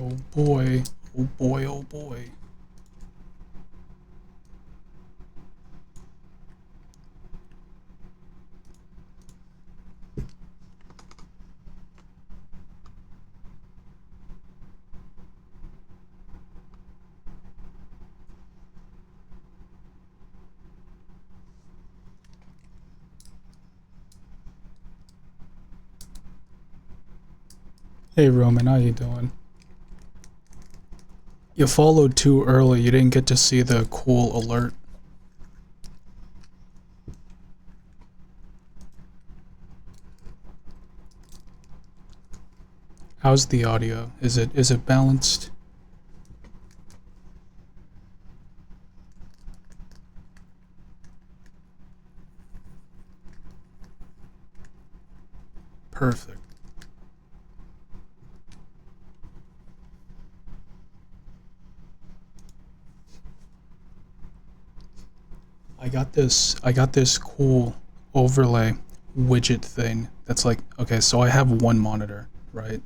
Oh boy. Oh boy, oh boy. Hey Roman, how you doing? You followed too early. You didn't get to see the cool alert. How's the audio? Is it balanced? Perfect. I got this cool overlay widget thing that's like, okay, so I have one monitor, right?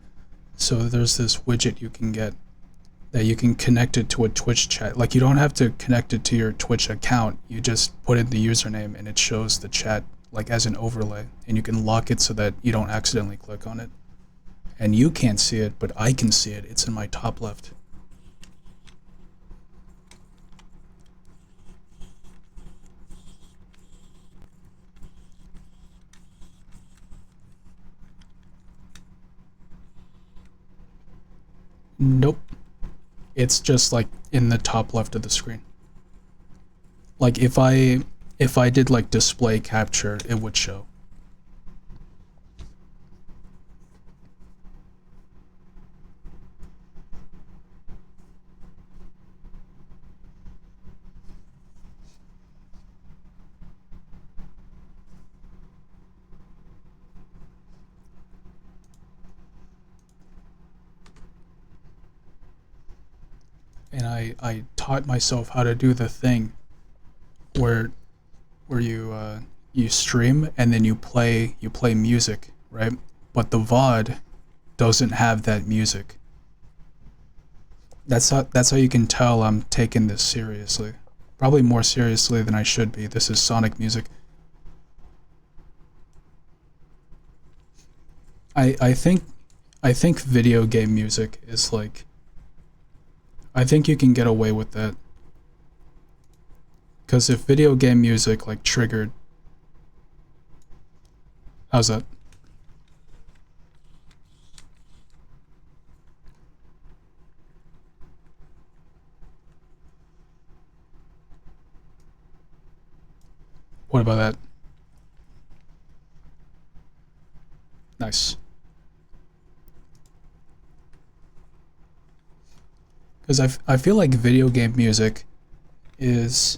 So there's this widget you can get that you can connect it to a Twitch chat. Like you don't have to connect it to your Twitch account. You just put in the username and it shows the chat like as an overlay, and you can lock it so that you don't accidentally click on it. And you can't see it, but I can see it. It's in my top left. Nope. It's just like in the top left of the screen. Like if I did like display capture, it would show. And I taught myself how to do the thing where you stream and then you play music, right? But the VOD doesn't have that music. That's how you can tell I'm taking this seriously. Probably more seriously than I should be. This is Sonic music. I think video game music is like, I think you can get away with that, because if video game music like triggered, how's that? What about that? Nice. Because I feel like video game music is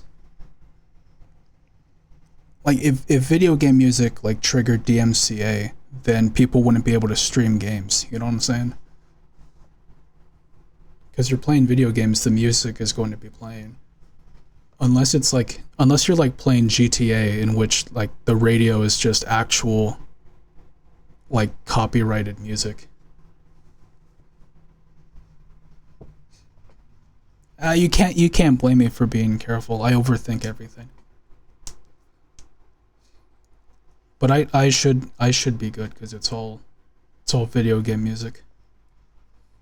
like, if video game music like triggered DMCA, then people wouldn't be able to stream games. You know what I'm saying? Because you're playing video games, the music is going to be playing. Unless you're like playing GTA, in which like the radio is just actual like copyrighted music. You can't blame me for being careful. I overthink everything. But I should be good because it's all video game music.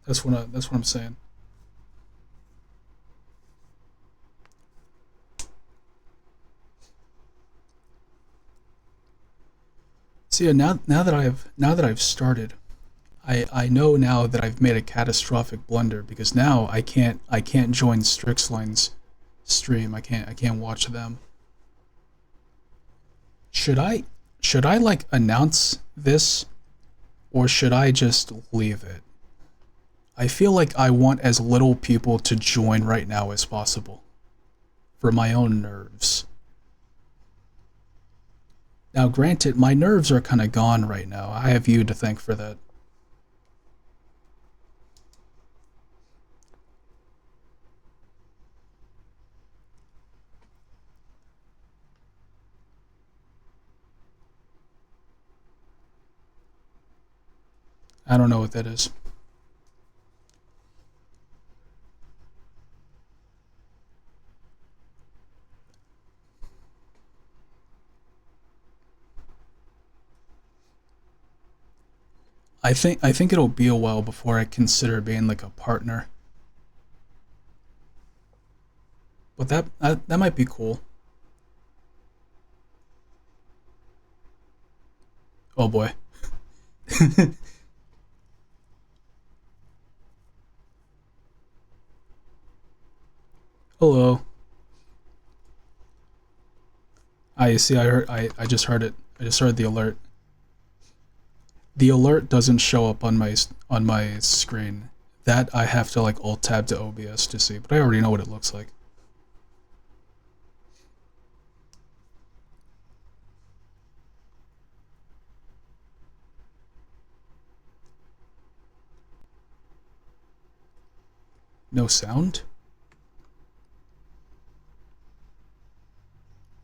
That's what I'm saying. See, now that I've started, I know now that I've made a catastrophic blunder, because now I can't join Strixline's stream. I can't watch them. Should I like announce this, or should I just leave it? I feel like I want as little people to join right now as possible for my own nerves. Now, granted, my nerves are kind of gone right now. I have you to thank for that. I don't know what that is. I think it'll be a while before I consider being like a partner. But that might be cool. Oh boy. Hello. I see. I just heard it. I just heard the alert. The alert doesn't show up on my screen. That I have to like alt tab to OBS to see, but I already know what it looks like. No sound?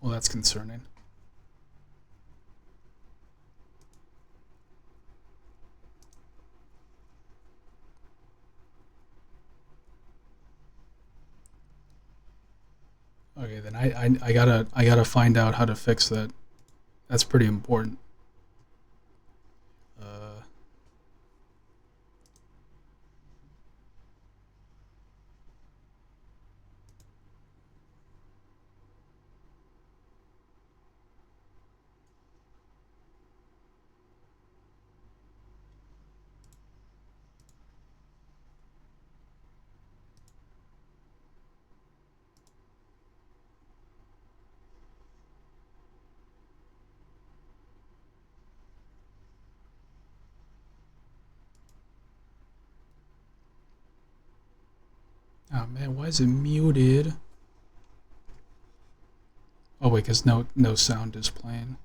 Well, that's concerning. Okay, then I gotta find out how to fix that. That's pretty important. Uh, oh man, why is it muted? Oh wait, cause no sound is playing.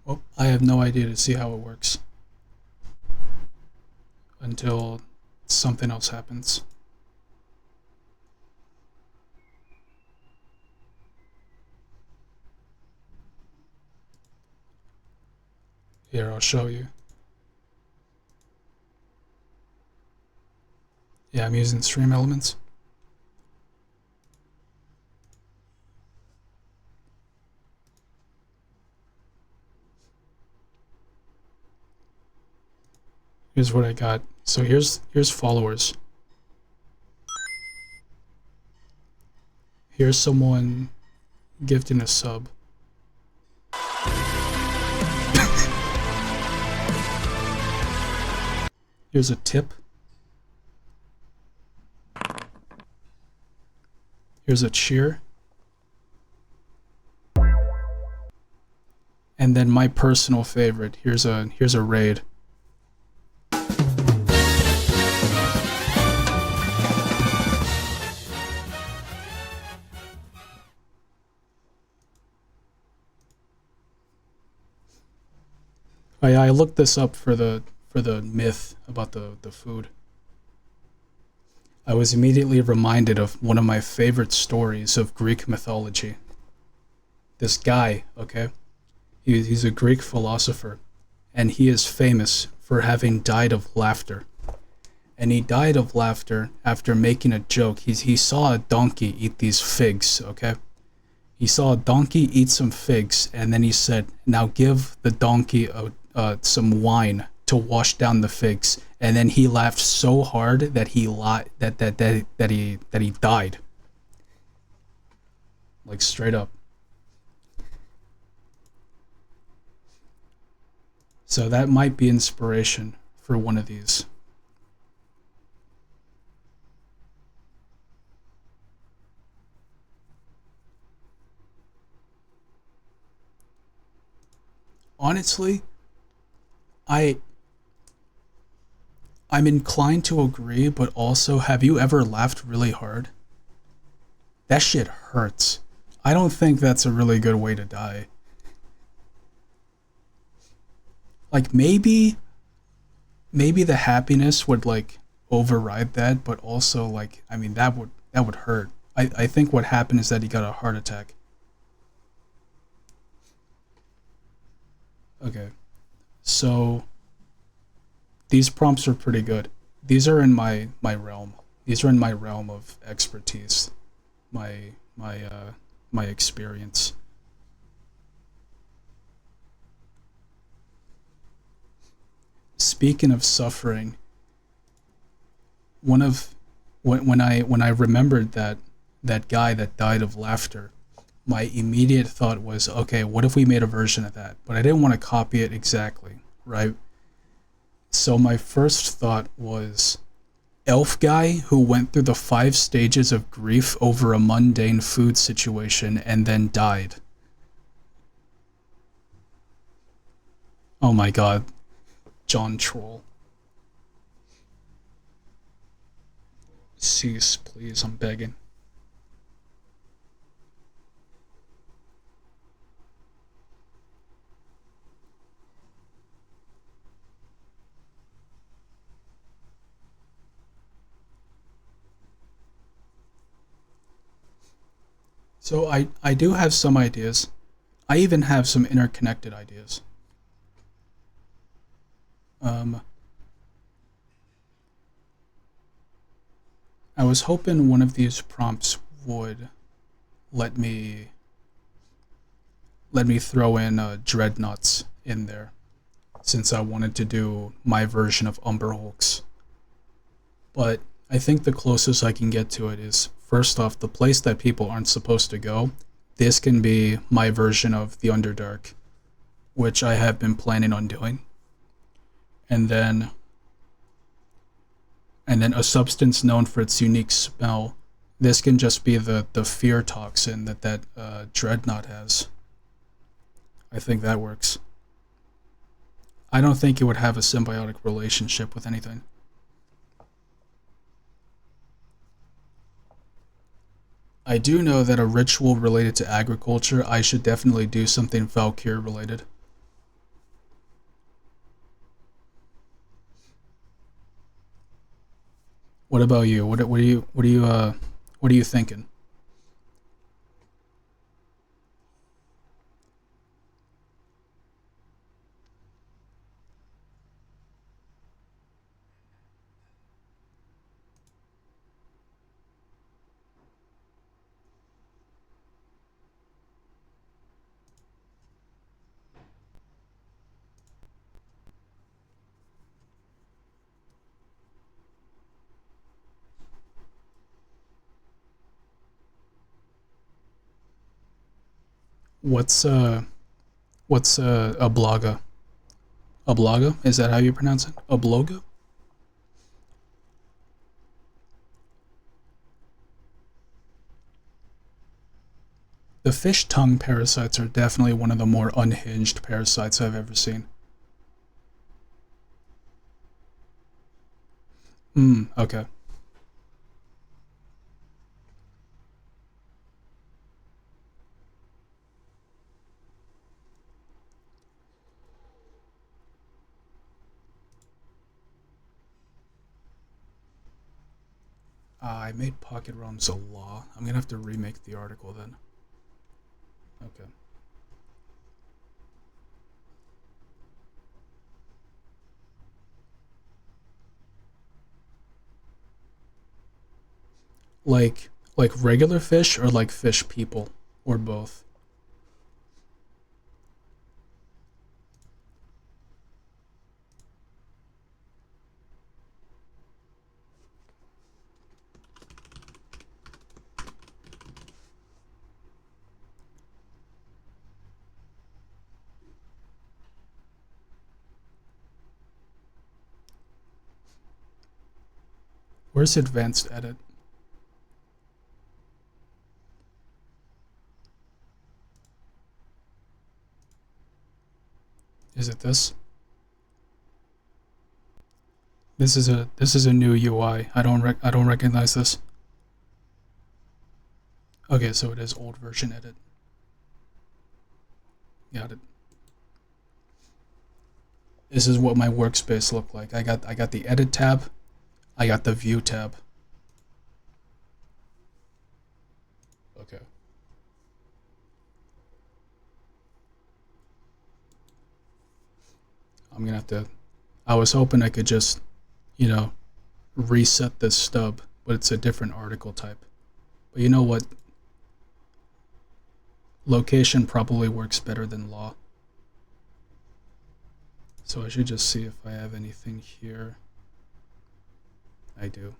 Well, I have no idea to see how it works until something else happens. Here, I'll show you. Yeah, I'm using Stream Elements. Here's what I got. So here's followers. Here's someone gifting a sub. Here's a tip. Here's a cheer. And then my personal favorite. Here's a raid. I looked this up for the myth about the food. I was immediately reminded of one of my favorite stories of Greek mythology. This guy, okay, he's a Greek philosopher, and he is famous for having died of laughter. And he died of laughter after making a joke. He saw a donkey eat these figs, okay? He saw a donkey eat some figs, and then he said, "Now give the donkey some wine to wash down the figs." And then he laughed so hard that he died, like straight up. So that might be inspiration for one of these. Honestly, I I'm inclined to agree, but also, have you ever laughed really hard? That shit hurts. I don't think that's a really good way to die. Like maybe the happiness would like override that, but also like I mean that would hurt. I think what happened is that he got a heart attack. Okay. So these prompts are pretty good. These are in my realm. these are in my realm of expertise, my experience. Speaking of suffering, one of when I remembered that guy that died of laughter, my immediate thought was, okay, what if we made a version of that? But I didn't want to copy it exactly, right? So my first thought was elf guy who went through the 5 stages of grief over a mundane food situation and then died. Oh my god, John Troll. Cease, please, I'm begging. So I do have some ideas. I even have some interconnected ideas. Um, I was hoping one of these prompts would let me let me throw in dreadnoughts in there, since I wanted to do my version of Umber Hulks. But I think the closest I can get to it is, first off, the place that people aren't supposed to go. This can be my version of the Underdark, which I have been planning on doing. And then a substance known for its unique smell. This can just be the fear toxin that dreadnought has. I think that works. I don't think it would have a symbiotic relationship with anything. I do know that a ritual related to agriculture, I should definitely do something Valkyr related. What about you? What are you thinking? What's a bloga? A bloga? Is that how you pronounce it? A bloga? The fish tongue parasites are definitely one of the more unhinged parasites I've ever seen. Hmm. Okay. I made pocket realms a law. I'm gonna have to remake the article then. Okay. Like regular fish or like fish people or both. Where's advanced edit? Is it this? This is a new UI. I don't recognize this. Okay, so it is old version edit. Got it. This is what my workspace looked like. I got the edit tab. I got the view tab. Okay. I'm gonna have to. I was hoping I could just, you know, reset this stub but it's a different article type. But you know what? Location probably works better than law. So I should just see if I have anything here. I do.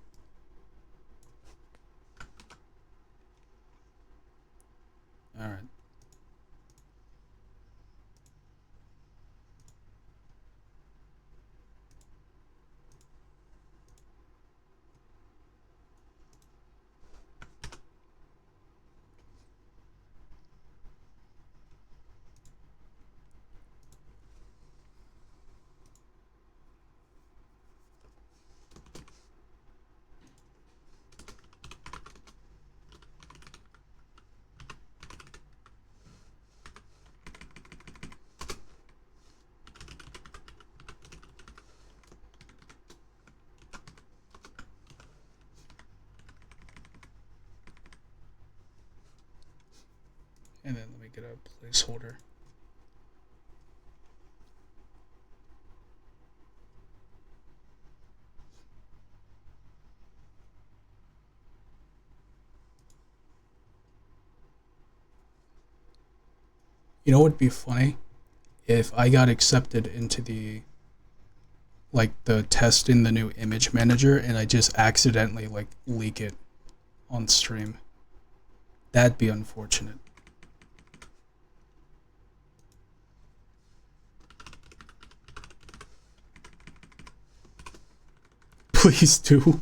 All right. And then let me get a placeholder. You know what would be funny? If I got accepted into the test in the new image manager and I just accidentally like leak it on stream. That'd be unfortunate. Please do.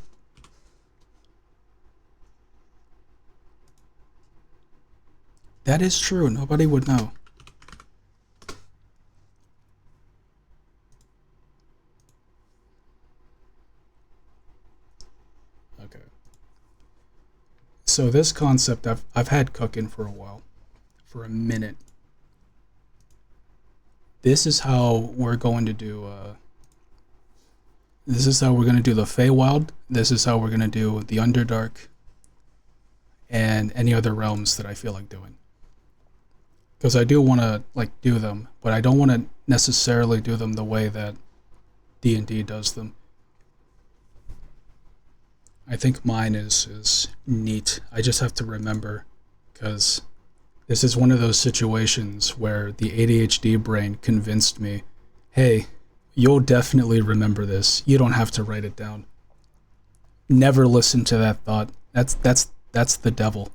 That is true. Nobody would know. Okay. So this concept I've had cooking for a while, for a minute. This is how we're going to do. This is how we're going to do the Feywild. This is how we're going to do the Underdark, and any other realms that I feel like doing. Because I do want to like do them, but I don't want to necessarily do them the way that D&D does them. I think mine is neat. I just have to remember, because this is one of those situations where the ADHD brain convinced me, hey, you'll definitely remember this. You don't have to write it down. Never listen to that thought. That's the devil.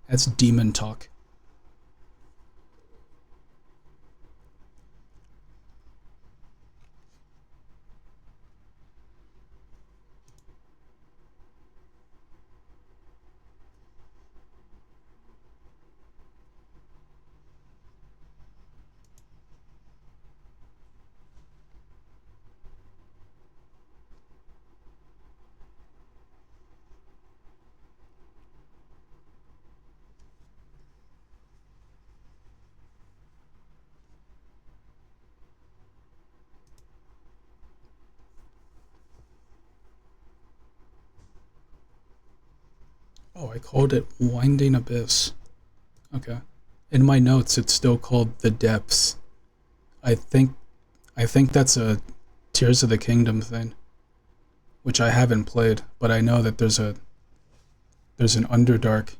That's demon talk. Oh, I called it Winding Abyss. Okay. In my notes, it's still called The Depths. I think I think that's a Tears of the Kingdom thing, which I haven't played, but I know that there's an Underdark.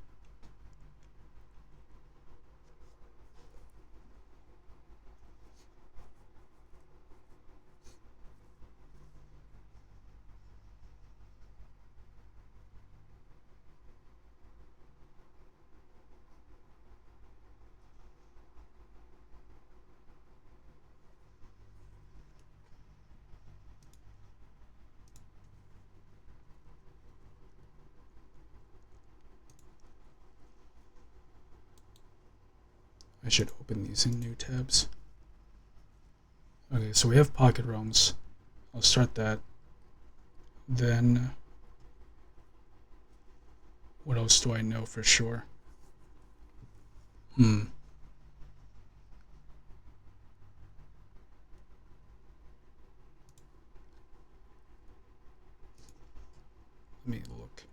I should open these in new tabs. Okay, so we have Pocket Realms. I'll start that. Then, what else do I know for sure? Hmm. Let me look.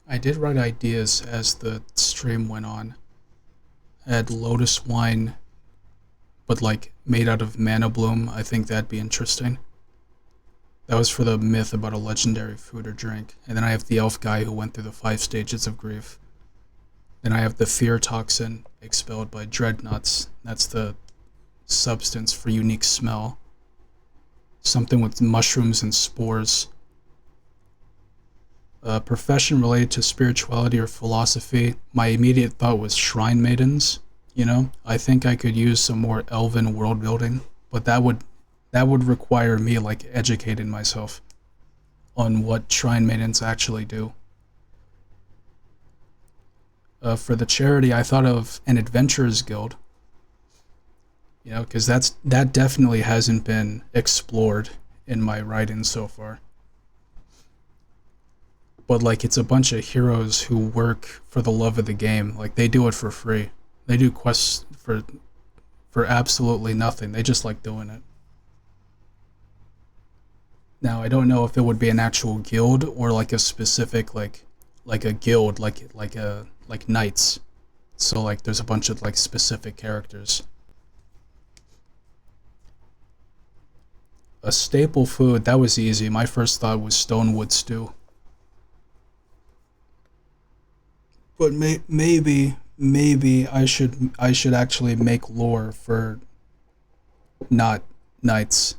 I did write ideas as the stream went on. I had lotus wine, but like made out of mana bloom. I think that'd be interesting. That was for the myth about a legendary food or drink. And then I have the elf guy who went through the 5 stages of grief. Then I have the fear toxin expelled by dreadnoughts. That's the substance for unique smell. Something with mushrooms and spores. A profession related to spirituality or philosophy. My immediate thought was shrine maidens. You know, I think I could use some more elven world building, but that would require me like educating myself on what shrine maidens actually do. For the charity, I thought of an adventurers guild. You know, because that definitely hasn't been explored in my writing so far. But like, it's a bunch of heroes who work for the love of the game. Like they do it for free. They do quests for absolutely nothing. They just like doing it. Now I don't know if it would be an actual guild or like a specific like a guild like knights. So like there's a bunch of like specific characters. A staple food that was easy. My first thought was stonewood stew. But maybe I should actually make lore for not knights.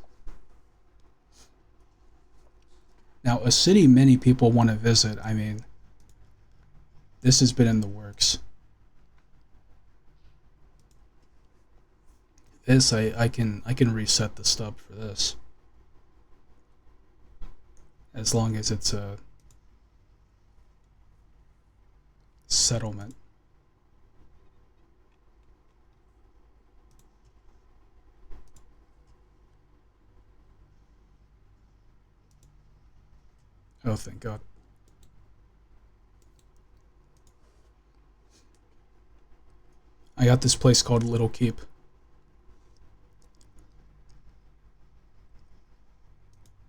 Now a city many people want to visit. I mean, this has been in the works. This I can reset the stub for this as long as it's a settlement. Oh, thank God. I got this place called Little Keep.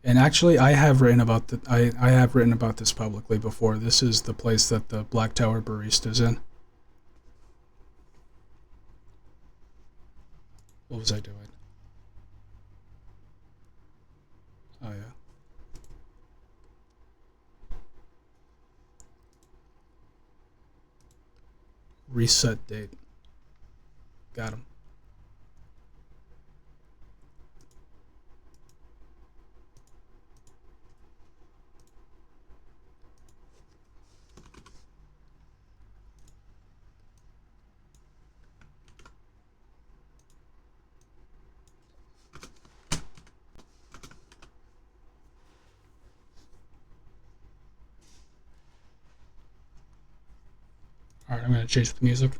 And actually, I have written about this publicly before. This is the place that the Black Tower Barista's in. What was I doing? Oh yeah. Reset date. Got him. All right, I'm gonna change the music.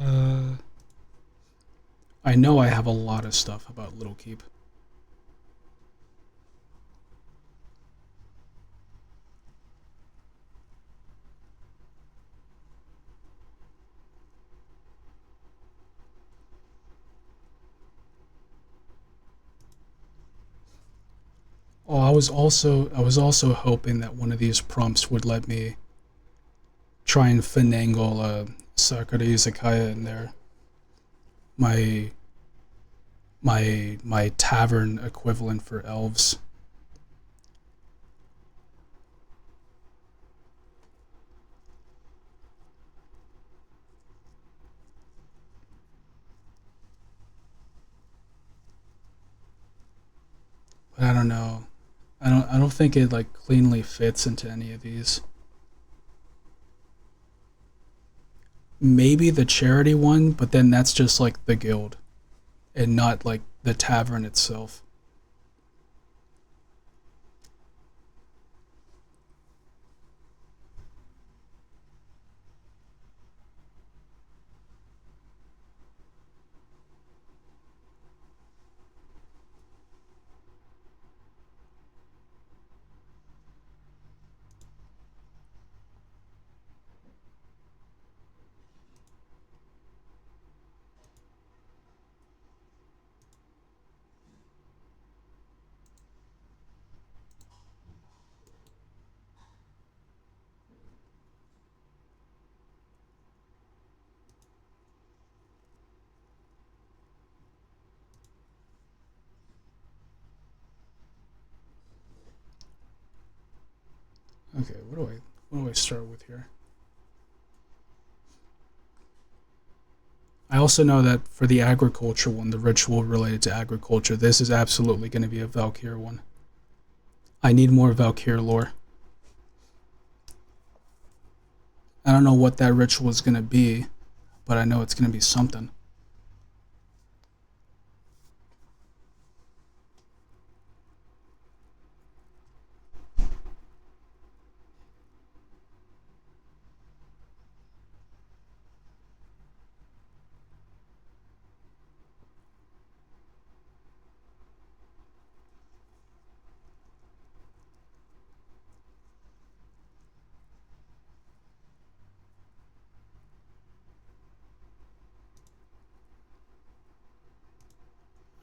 Uh, I know I have a lot of stuff about Little Keep. Oh, I was also hoping that one of these prompts would let me try and finagle Sakura Izakaya in there. My my tavern equivalent for elves. But I don't know. I don't think it like cleanly fits into any of these. Maybe the charity one, but then that's just like the guild and not like the tavern itself. Okay, what do I start with here? I also know that for the agriculture one, the ritual related to agriculture, this is absolutely going to be a Valkyr one. I need more Valkyr lore. I don't know what that ritual is going to be, but I know it's going to be something.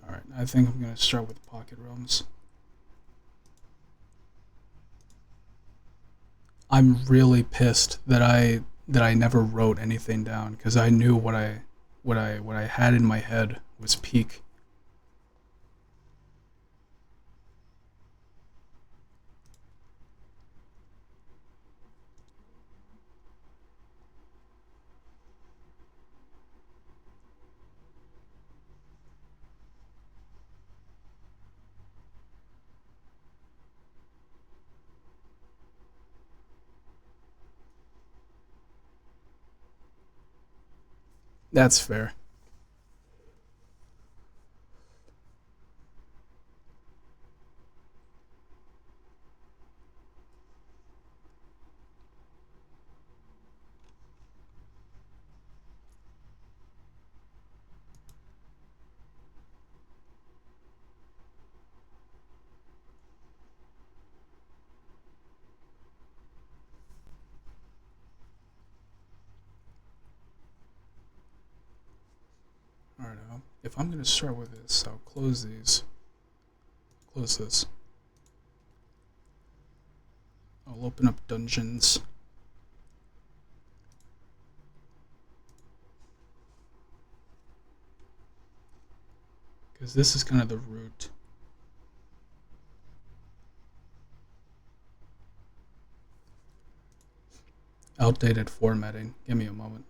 Alright, I think I'm going to start with Pocket Realms. I'm really pissed that I never wrote anything down because I knew what I had in my head was peak. That's fair. Alright, if I'm going to start with this, I'll close these. Close this. I'll open up dungeons. Because this is kind of the root. Outdated formatting. Give me a moment.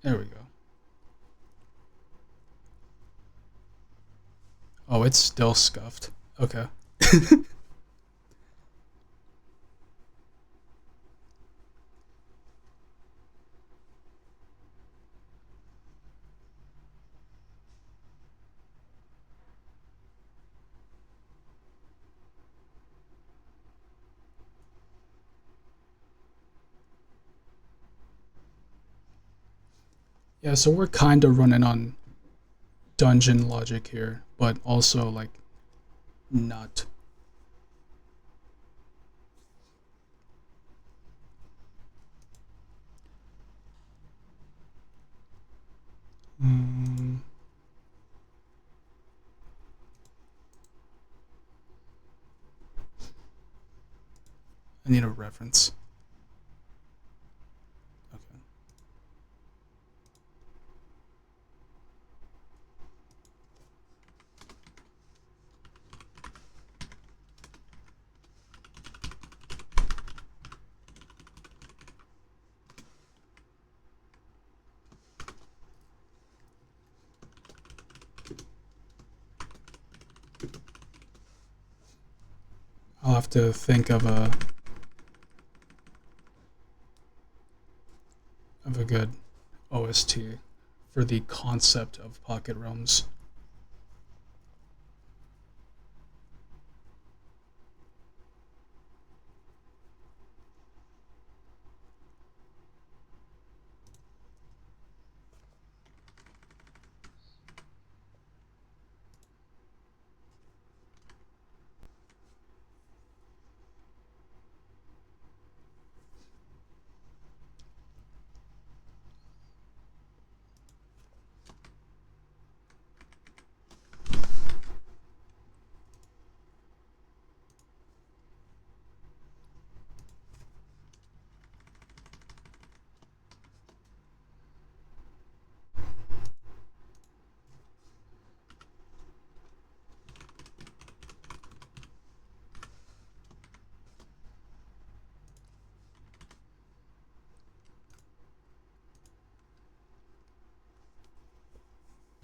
There we go. Oh, it's still scuffed. Okay. Yeah, so we're kind of running on dungeon logic here, but also like not. Mm, I need a reference. Okay. I'll have to think of a good OST for the concept of Pocket Realms.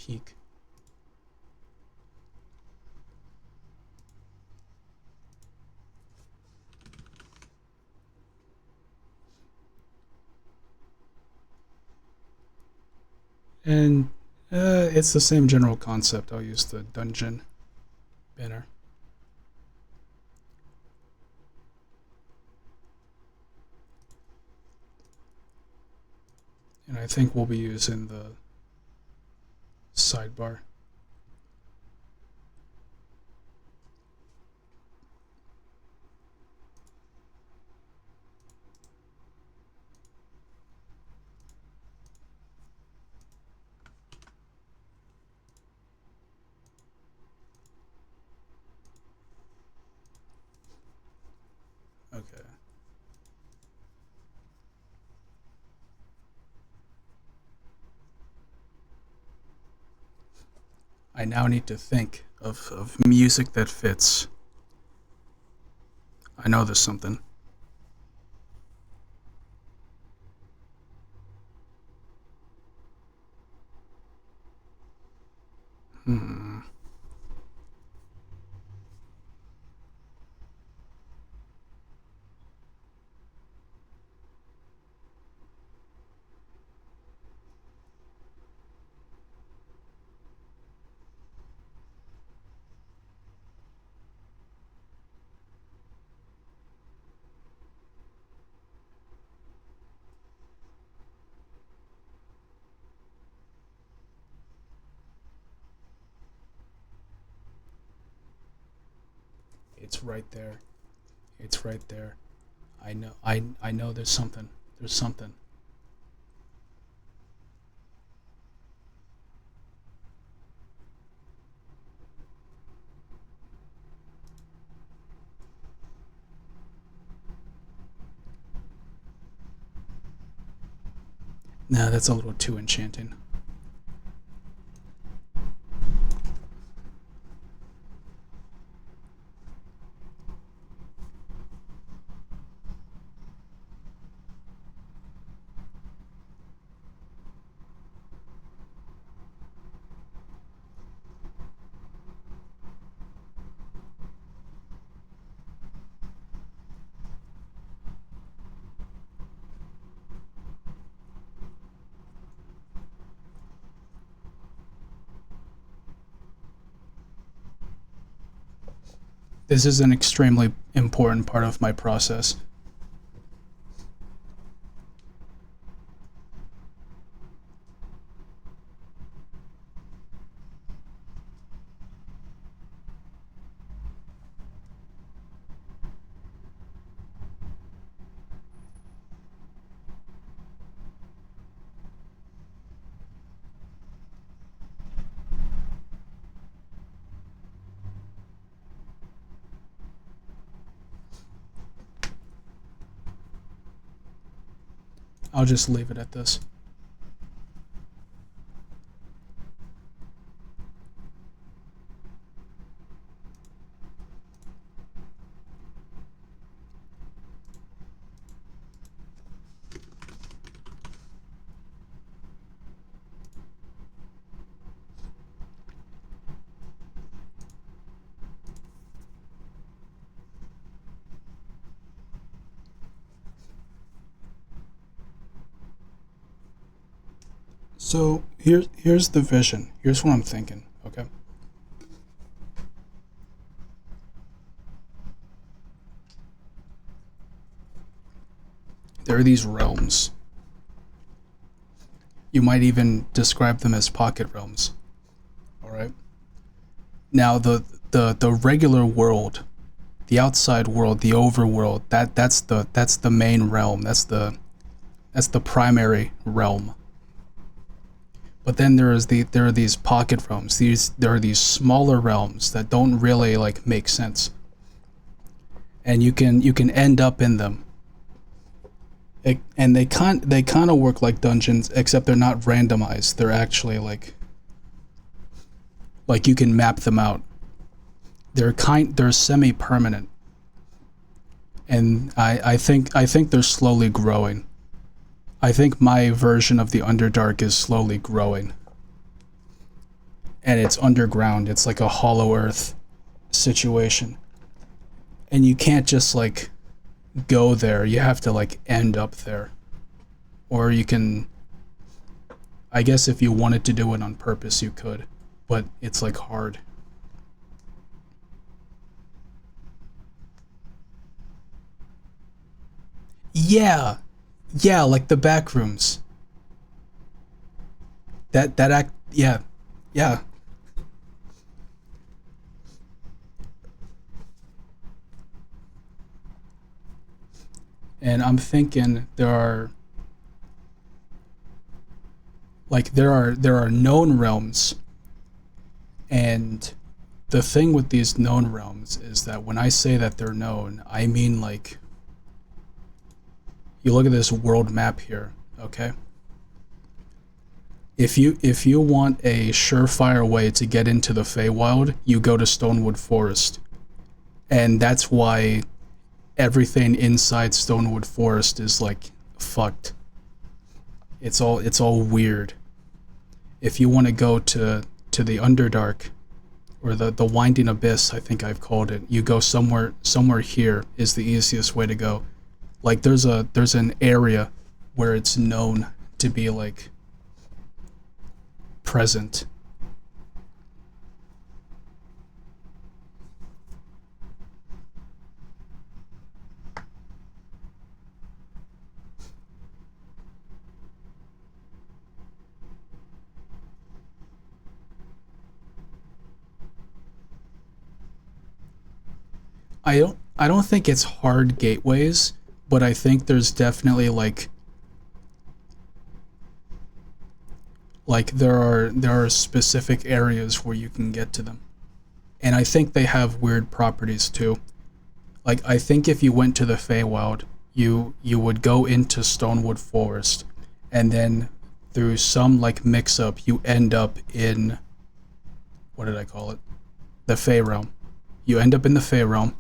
peak. And it's the same general concept. I'll use the dungeon banner. And I think we'll be using the sidebar. Okay. I now need to think of music that fits. I know there's something. Hmm. It's right there. It's right there. I know. I know. There's something. There's something. Nah, that's a little too enchanting. This is an extremely important part of my process. I'll just leave it at this. So here's the vision. Here's what I'm thinking. Okay. There are these realms. You might even describe them as pocket realms. All right. Now the regular world, the outside world, the overworld, that's the main realm. That's the primary realm. But then there are these pocket realms. There are these smaller realms that don't really like make sense, and you can end up in them. And they kind of work like dungeons, except they're not randomized. They're actually like you can map them out. They're semi permanent, and I think they're slowly growing. I think my version of the Underdark is slowly growing. and it's underground. It's like a hollow earth situation. And you can't just like go there. You have to like end up there. Or you can, I guess if you wanted to do it on purpose, you could, but it's like hard. Yeah. Yeah, like the back rooms. That act yeah. Yeah. And I'm thinking there are known realms, and the thing with these known realms is that when I say that they're known, I mean like you look at this world map here, okay? If you want a surefire way to get into the Feywild, you go to Stonewood Forest. And that's why everything inside Stonewood Forest is like fucked. It's all weird. If you want to go to the Underdark, or the Winding Abyss, I think I've called it, you go somewhere here is the easiest way to go. Like there's an area where it's known to be like present. I don't think it's hard gateways, but I think there's definitely like there are specific areas where you can get to them. And I think they have weird properties too. Like I think if you went to the Feywild, you would go into Stonewood Forest, and then through some like mix up you end up in, what did I call it? The Fey realm. You end up in the Fey realm,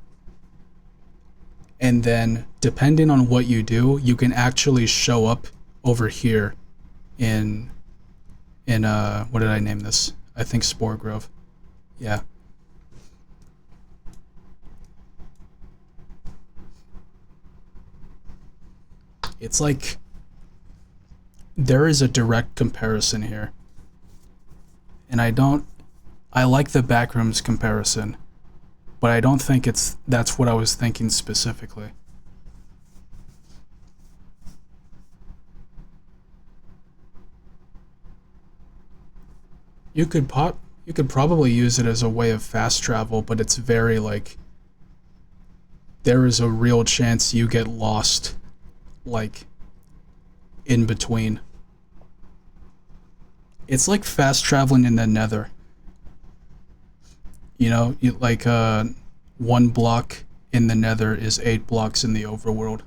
and then depending on what you do, you can actually show up over here in what did I name this? I think Spore Grove. Yeah. It's like there is a direct comparison here. And I like the backrooms comparison, but I don't think that's what I was thinking specifically. You could probably use it as a way of fast travel, but it's very like there is a real chance you get lost like in between. It's like fast traveling in the Nether. Like one block in the Nether is 8 blocks in the overworld.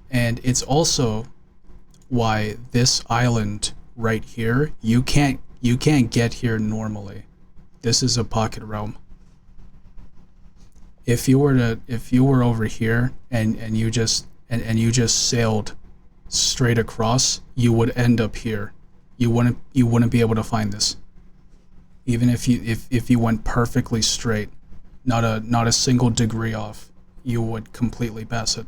And it's also why this island right here, you can't get here normally. This is a pocket realm. If you were over here and you just sailed straight across, you would end up here. You wouldn't be able to find this. Even if you went perfectly straight, not a single degree off, you would completely pass it.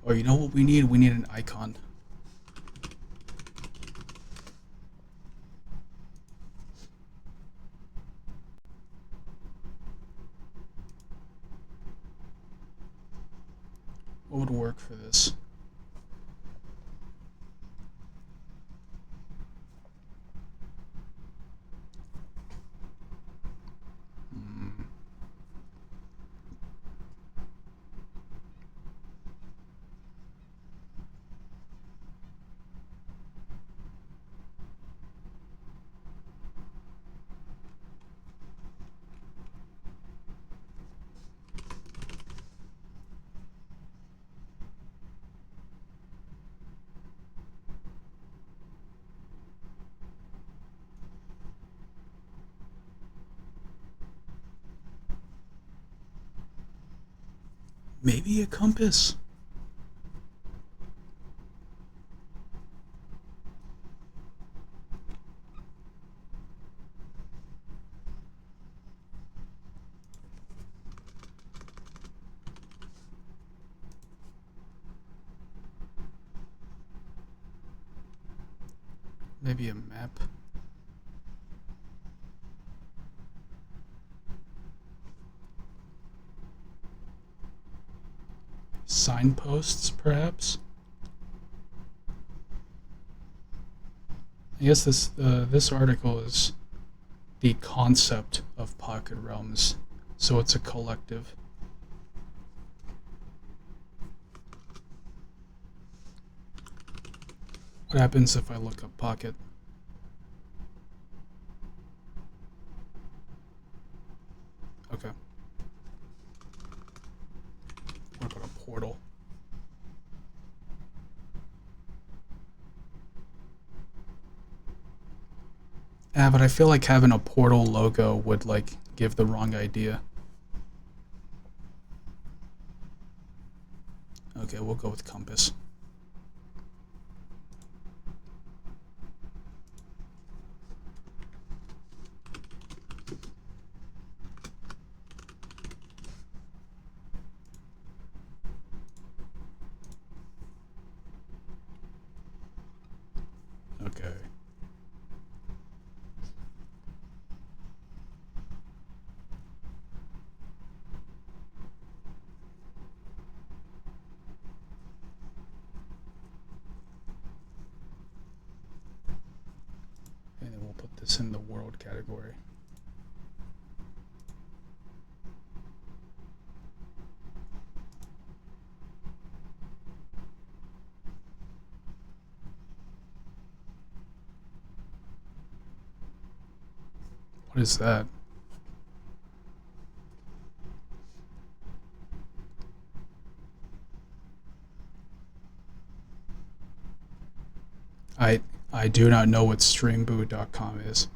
Or you know what we need? We need an icon. What would work for this? Hmm. Maybe a compass. Maybe a map. Signposts, perhaps? I guess this article is the concept of Pocket Realms, so it's a collective. What happens if I look up Pocket? Okay. What about a portal? Yeah, but I feel like having a portal logo would like give the wrong idea. Okay, we'll go with compass. Okay. And then we'll put this in the world category. What is that? I I do not know what streamboot.com is.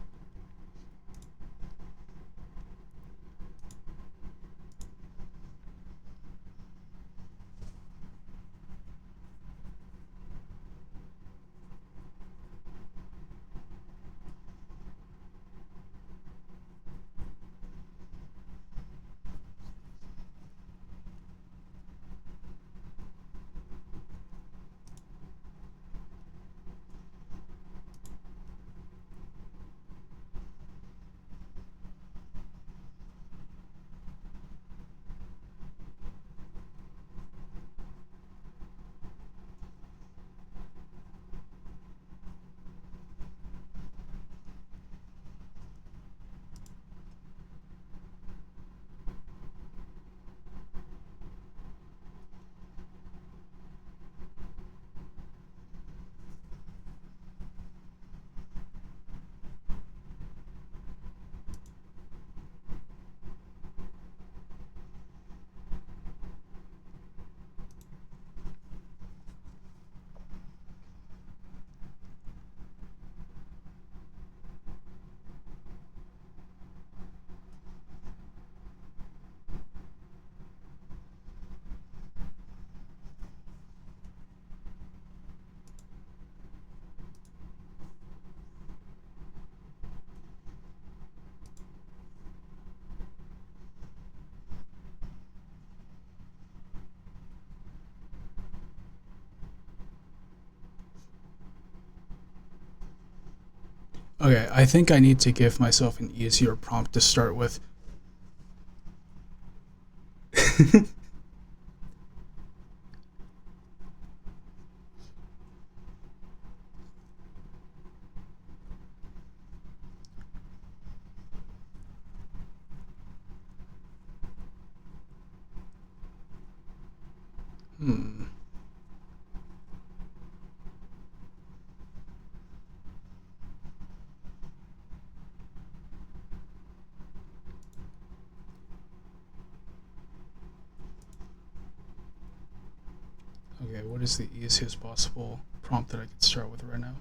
Okay, I think I need to give myself an easier prompt to start with. Hmm. Okay, what is the easiest possible prompt that I could start with right now?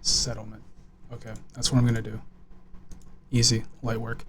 Settlement. Okay, that's what I'm gonna do. Easy, light work.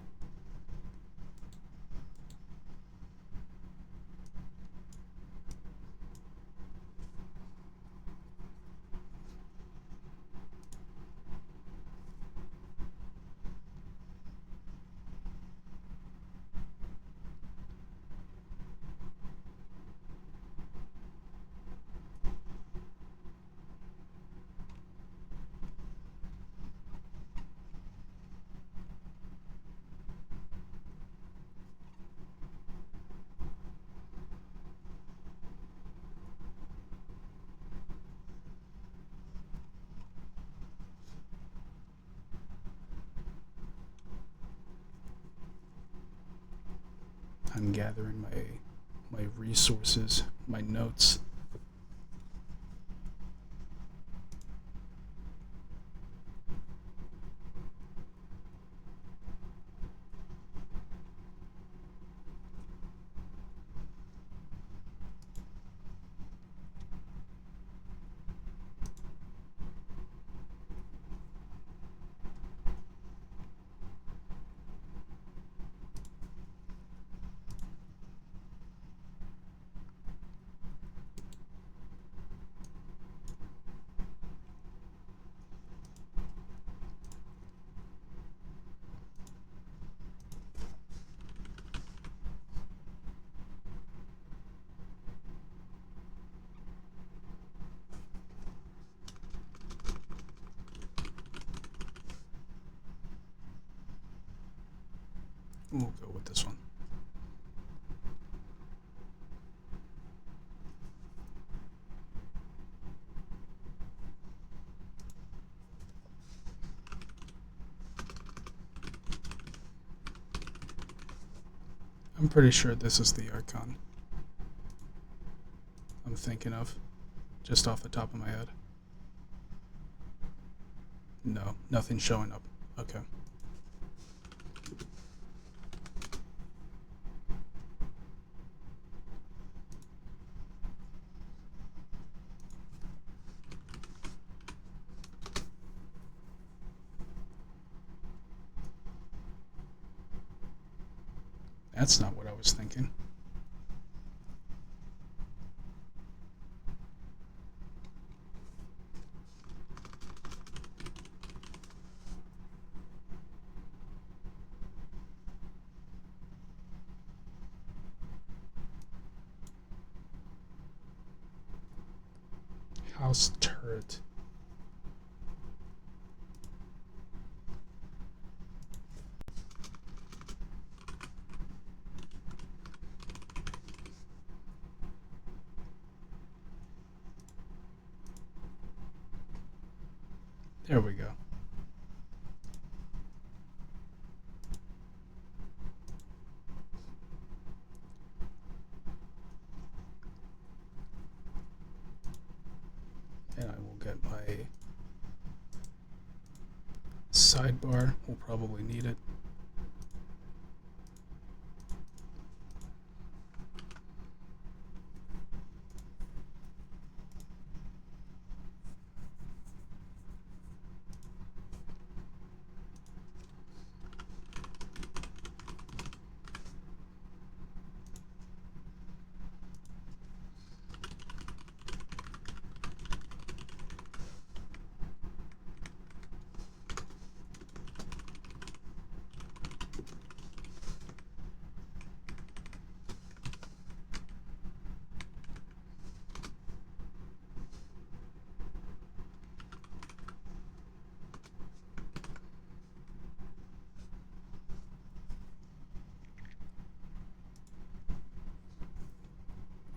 I'm gathering my resources, my notes. We'll go with this one. I'm pretty sure this is the Archon I'm thinking of, just off the top of my head. No, nothing's showing up. Okay. That's not what I was thinking. House turret. There we go. And I will get my sidebar. We'll probably need it.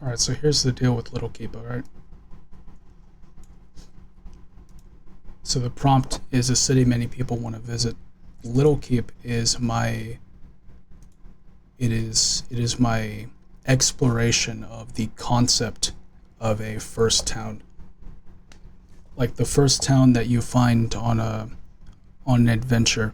Alright, so here's the deal with Little Keep, alright? So the prompt is a city many people want to visit. Little Keep is my my exploration of the concept of a first town. Like the first town that you find on an adventure.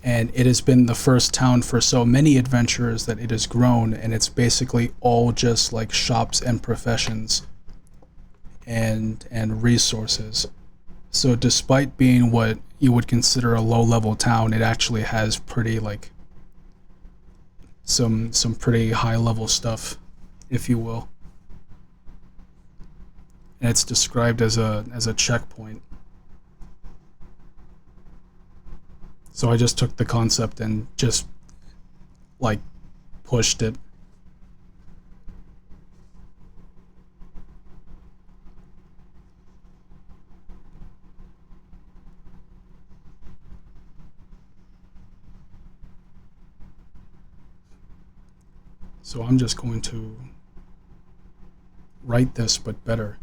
And it has been the first town for so many adventurers that it has grown, and it's basically all just like shops and professions and resources. So despite being what you would consider a low-level town, it actually has pretty like some pretty high-level stuff, if you will. And it's described as a checkpoint. So I just took the concept and just like pushed it. So I'm just going to write this but better.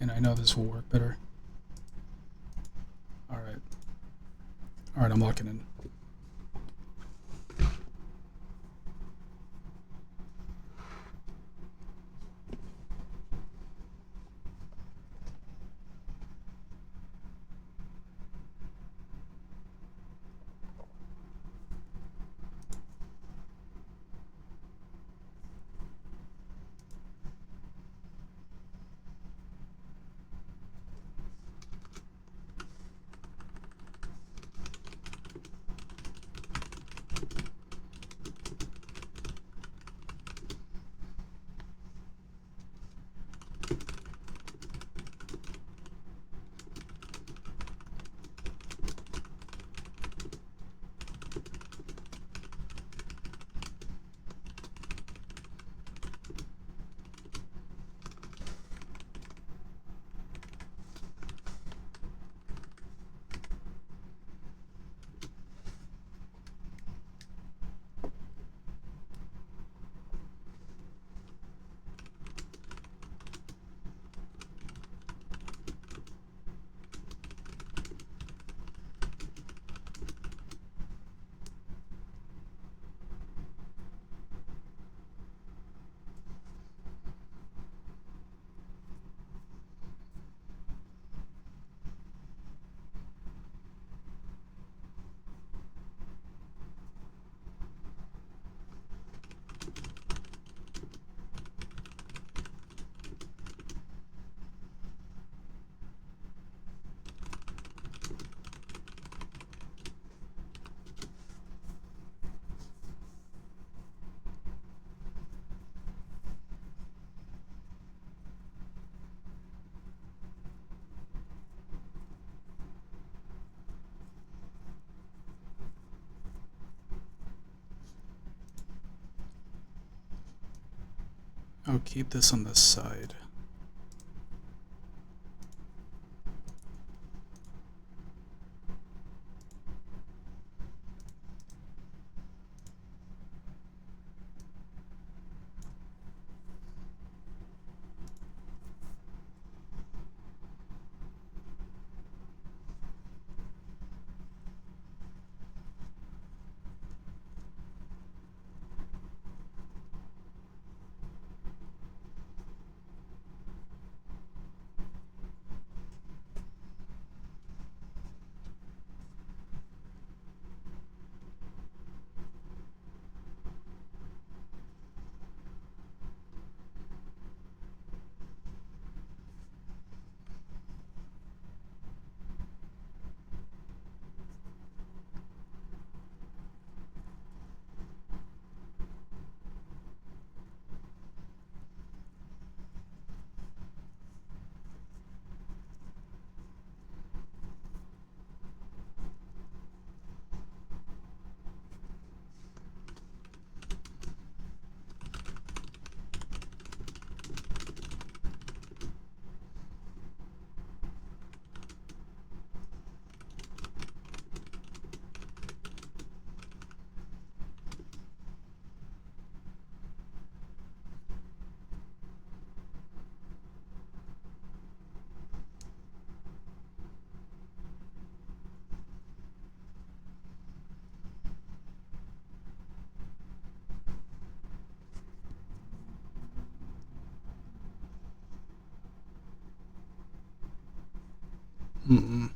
And I know this will work better. Alright. Alright, I'm locking in. I'll keep this on this side. Mm-mm.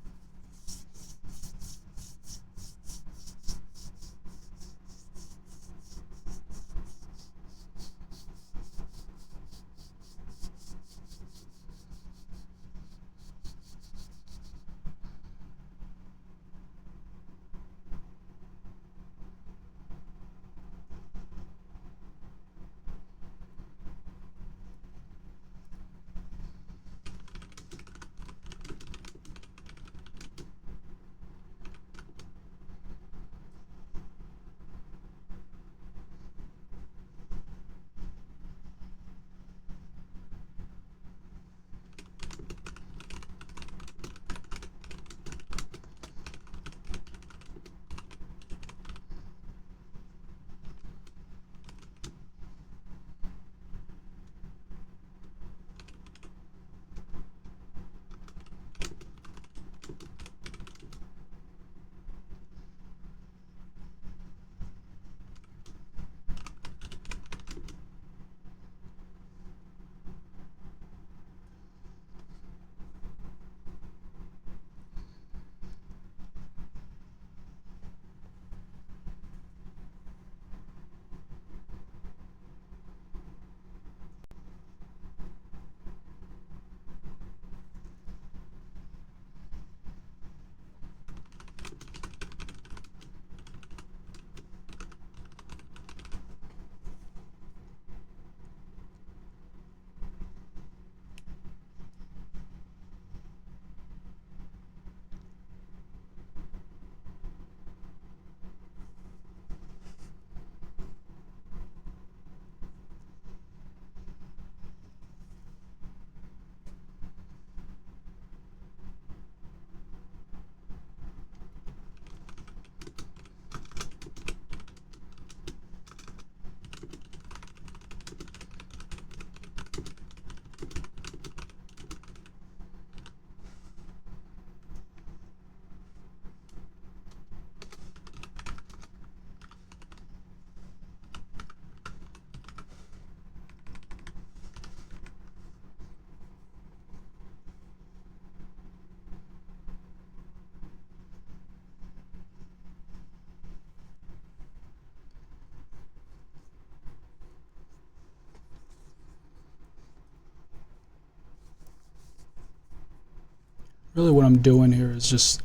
Really, what I'm doing here is just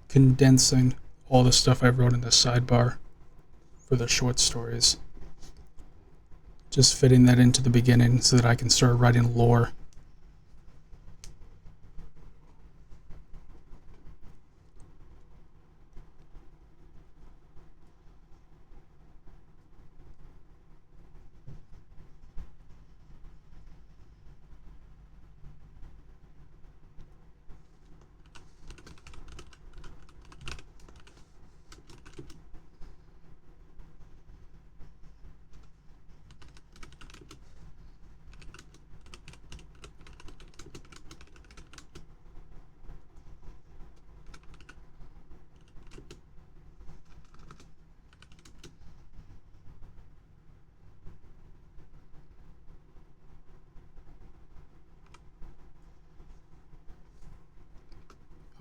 condensing all the stuff I wrote in the sidebar for the short stories. Just fitting that into the beginning so that I can start writing lore.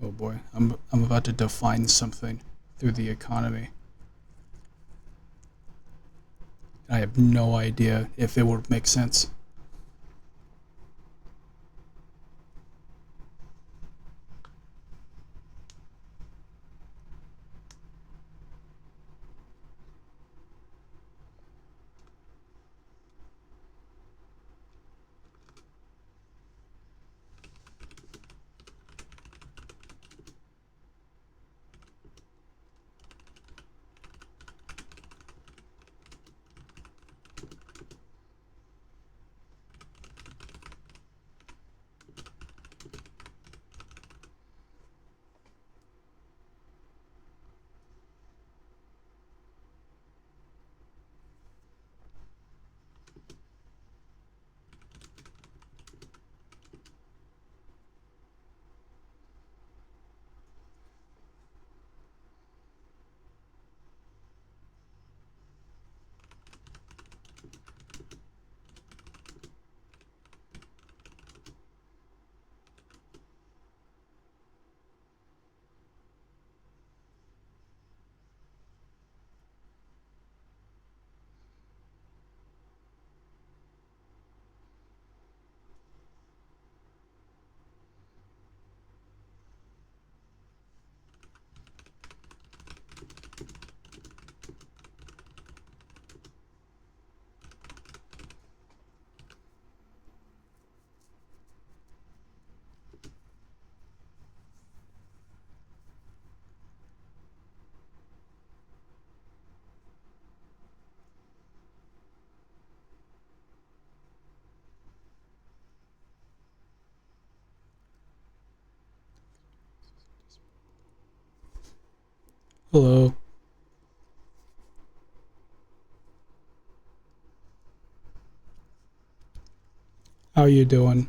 Oh boy, I'm about to define something through the economy. I have no idea if it would make sense. Hello. How you doing?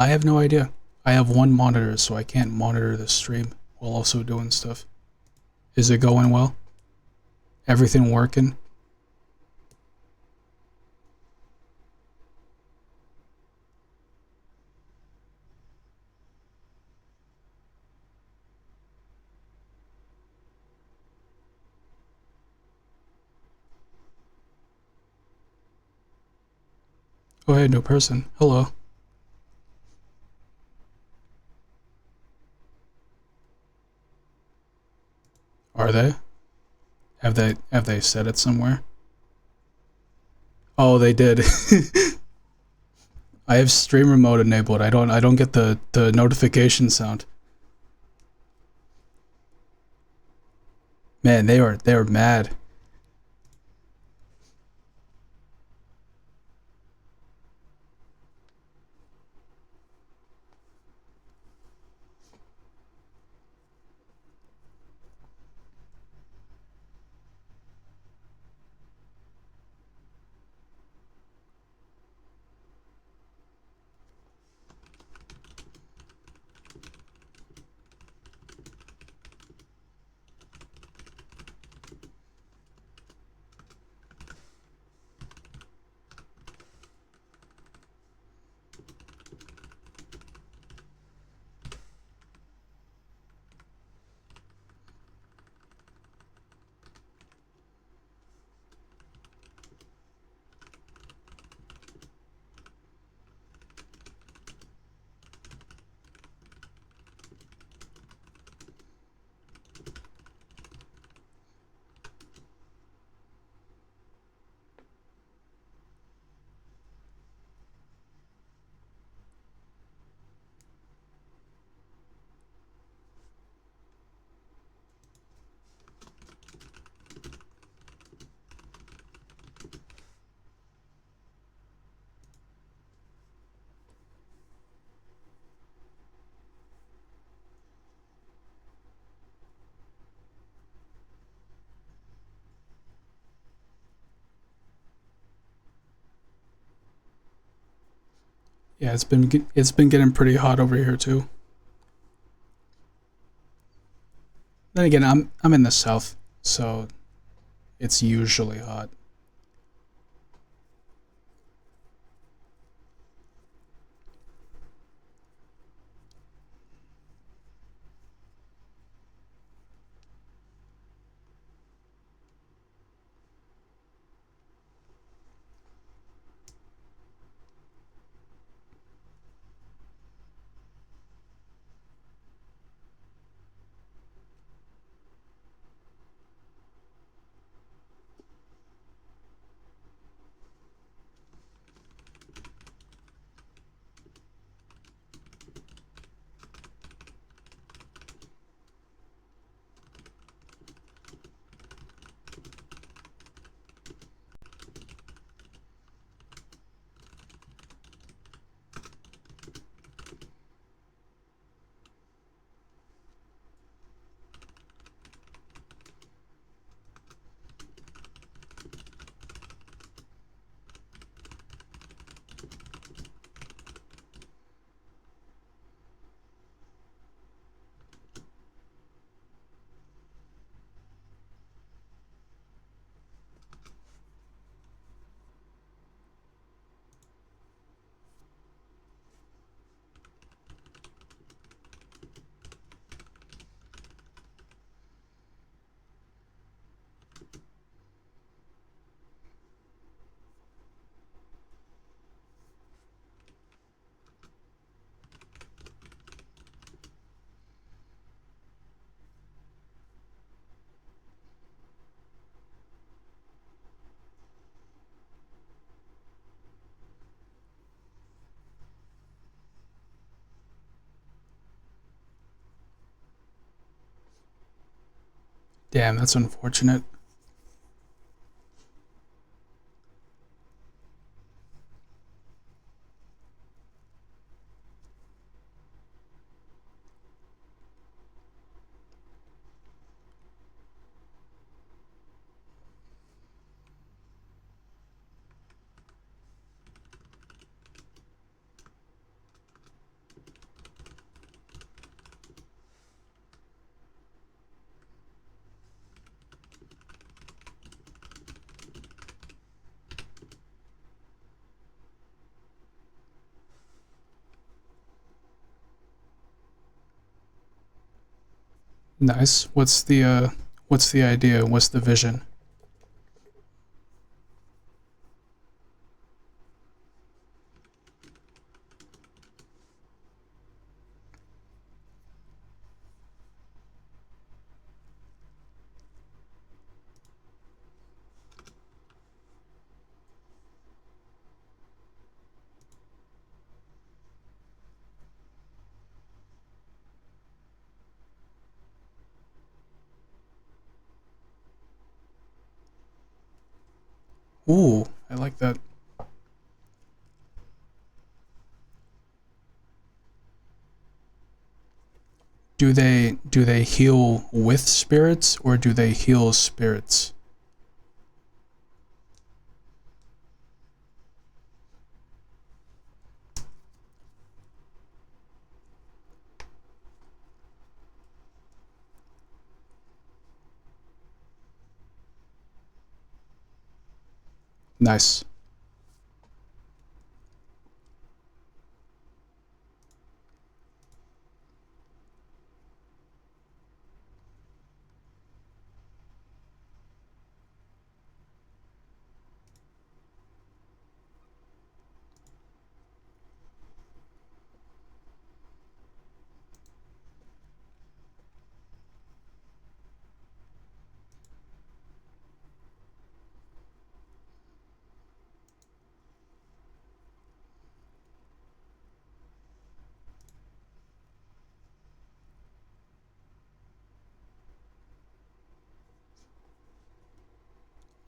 I have no idea. I have one monitor, so I can't monitor the stream while also doing stuff. Is it going well? Everything working? Oh, hey, new person. Hello. Are they? Have they said it somewhere? Oh, they did. I have streamer mode enabled. I don't get the notification sound. Man, they are mad. Yeah, it's been getting pretty hot over here too. Then again, I'm in the south, so it's usually hot. Damn, that's unfortunate. Nice. What's the idea? What's the vision? Ooh, I like that. Do they heal with spirits or do they heal spirits? Nice.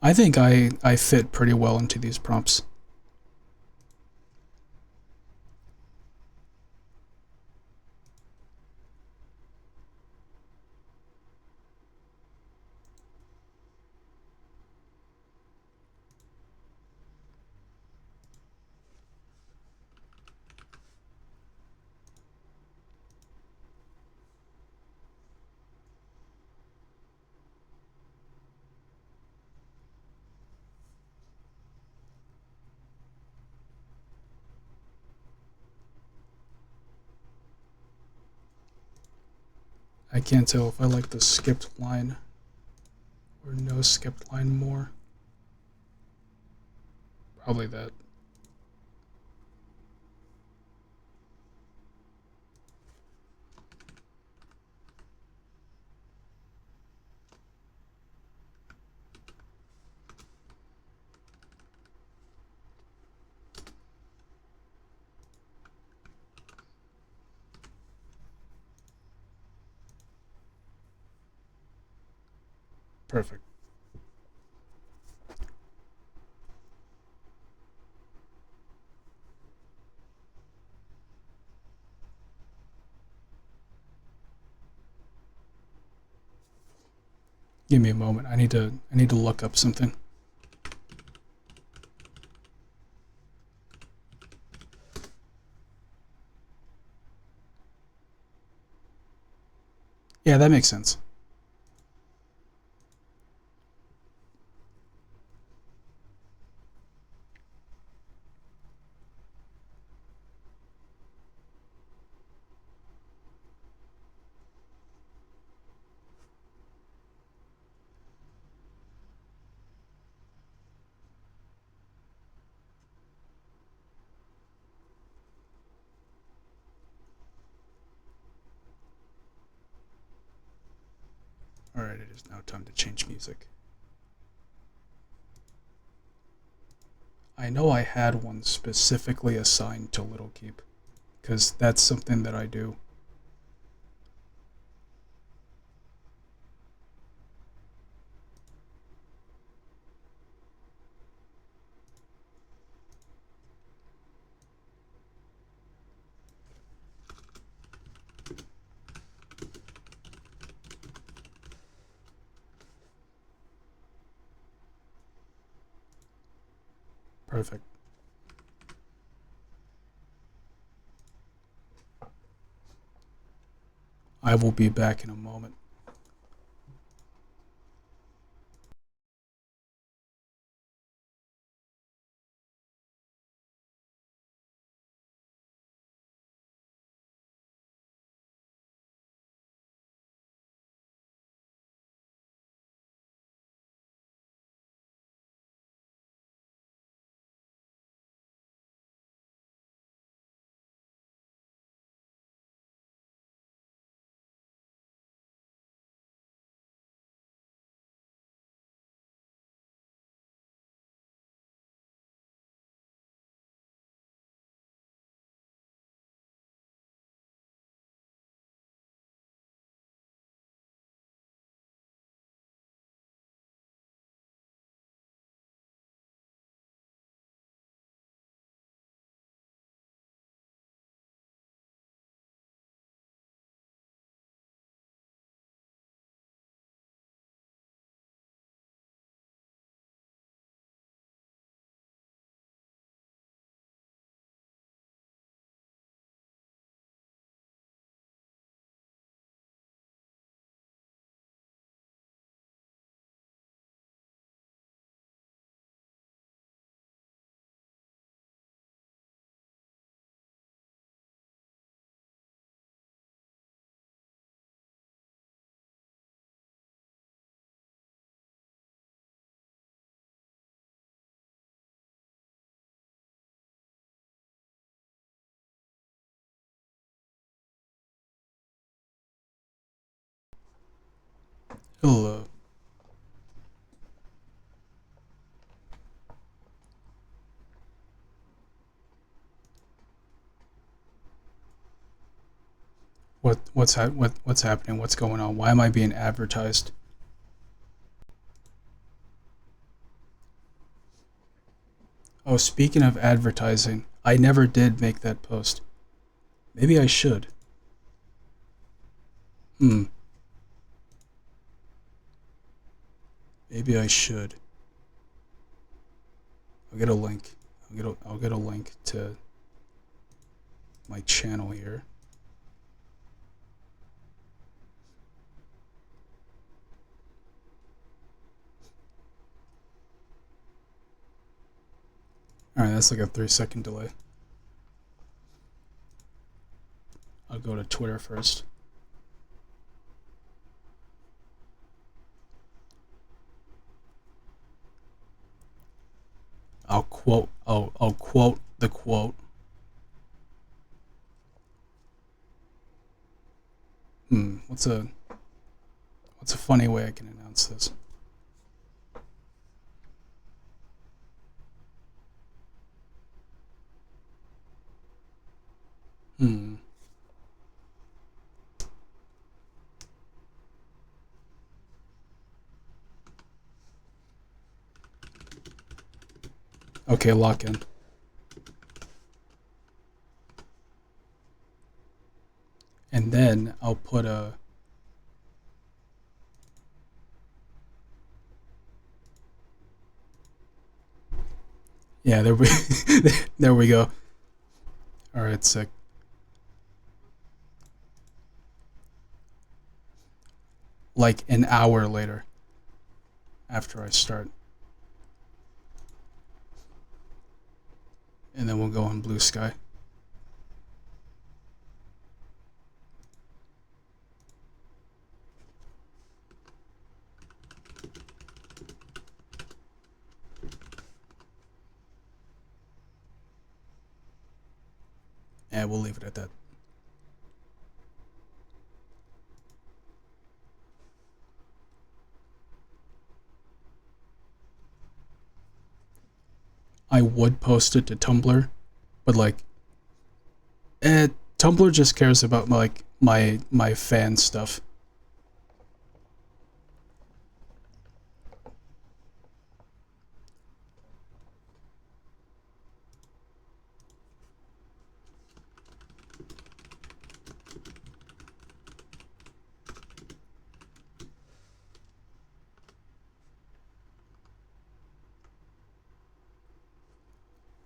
I think I fit pretty well into these prompts. I can't tell if I like the skipped line or no skipped line more. Probably that. Perfect. Give me a moment. I need to look up something. Yeah, that makes sense. Alright, it is now time to change music. I know I had one specifically assigned to Little Keep, because that's something that I do. Perfect. I will be back in a moment. Hello. What's happening? What's going on? Why am I being advertised? Oh, speaking of advertising, I never did make that post. Maybe I should. Hmm. Maybe I should. I'll get a link. I'll get a link to my channel here. Alright, that's like a 3-second delay. I'll go to Twitter first. quote. I'll quote the quote. What's a funny way I can announce this? Hmm. Okay, lock in. And then I'll put a. Yeah, there we there we go. All right, sick. Like an hour later, after I start, and then we'll go on Blue Sky. And we'll leave it at that. I would post it to Tumblr, but like, Tumblr just cares about my fan stuff.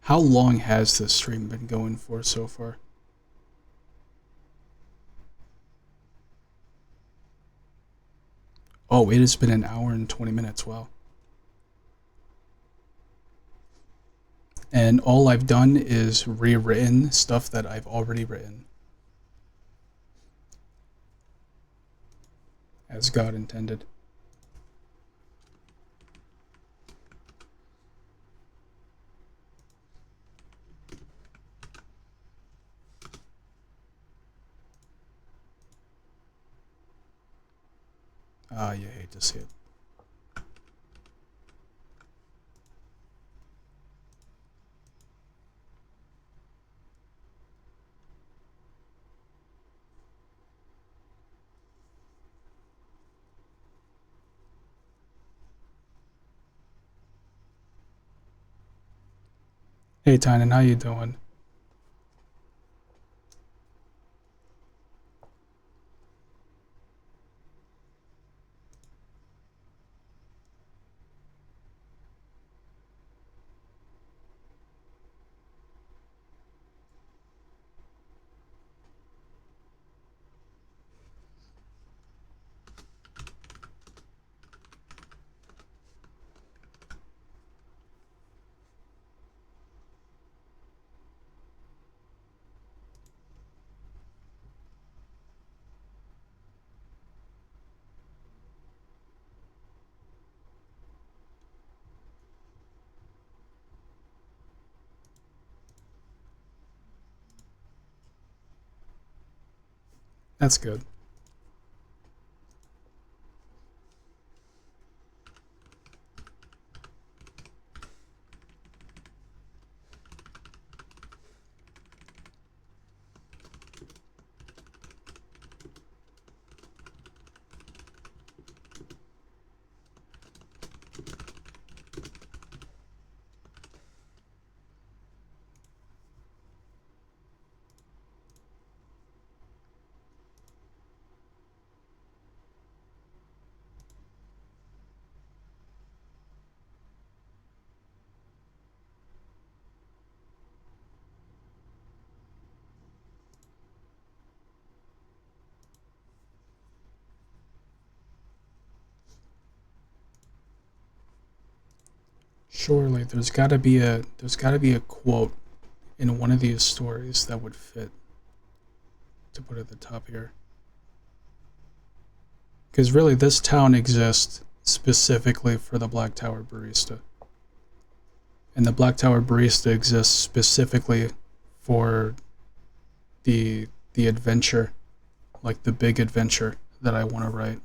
How long has this stream been going for so far? Oh, it has been an hour and 20 minutes. Wow. And all I've done is rewritten stuff that I've already written, as God intended. Ah, you hate to see it. Hey, Tynan, how you doing? That's good. Surely there's gotta be a quote in one of these stories that would fit to put at the top here. Because really, this town exists specifically for the Black Tower barista. And the Black Tower Barista exists specifically for the adventure, like the big adventure that I want to write.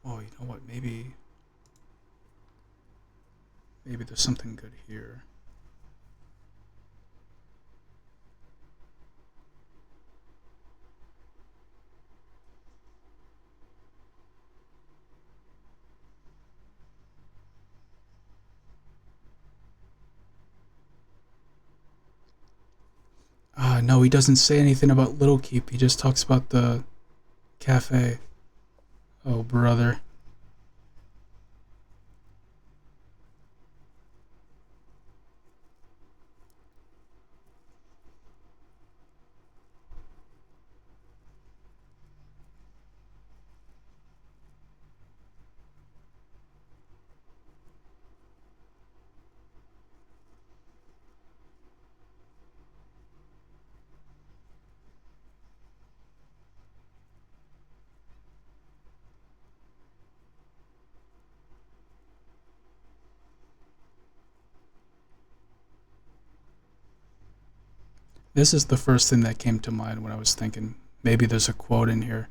Oh, you know what? Maybe there's something good here. No, he doesn't say anything about Little Keep. He just talks about the cafe. Oh, brother. This is the first thing that came to mind when I was thinking maybe there's a quote in here.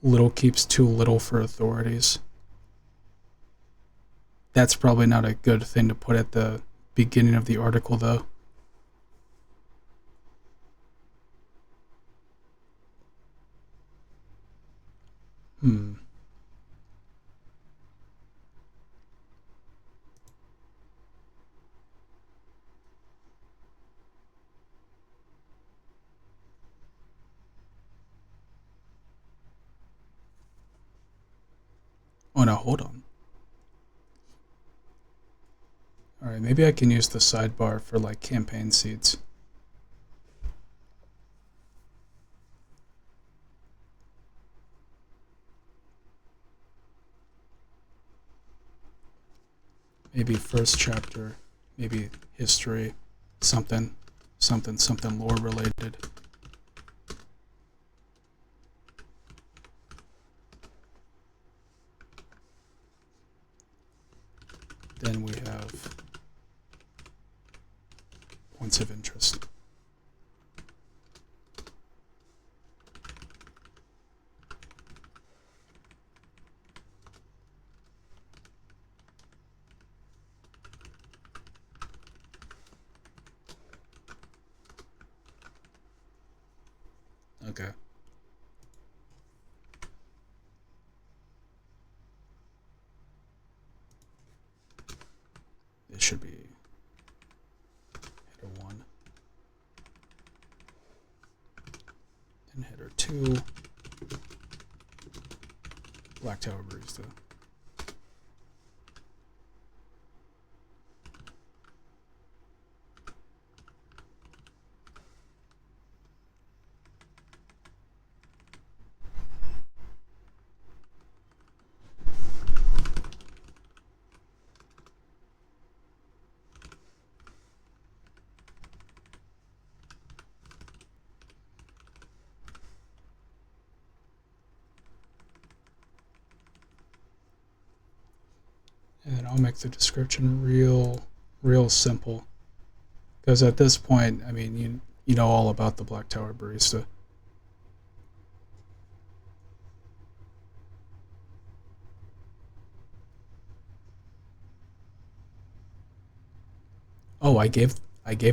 Little keeps too little for authorities. That's probably not a good thing to put at the beginning of the article, though. Hmm. Oh, no, hold on. Alright, maybe I can use the sidebar for like campaign seeds. Maybe first chapter, maybe history, something, something lore related. Then we have points of interest. Okay. It should be header 1. Then header 2. Black Tower Barista. And then I'll make the description real simple. Because at this point, I mean, you know all about the Black Tower Barista. Oh, I gave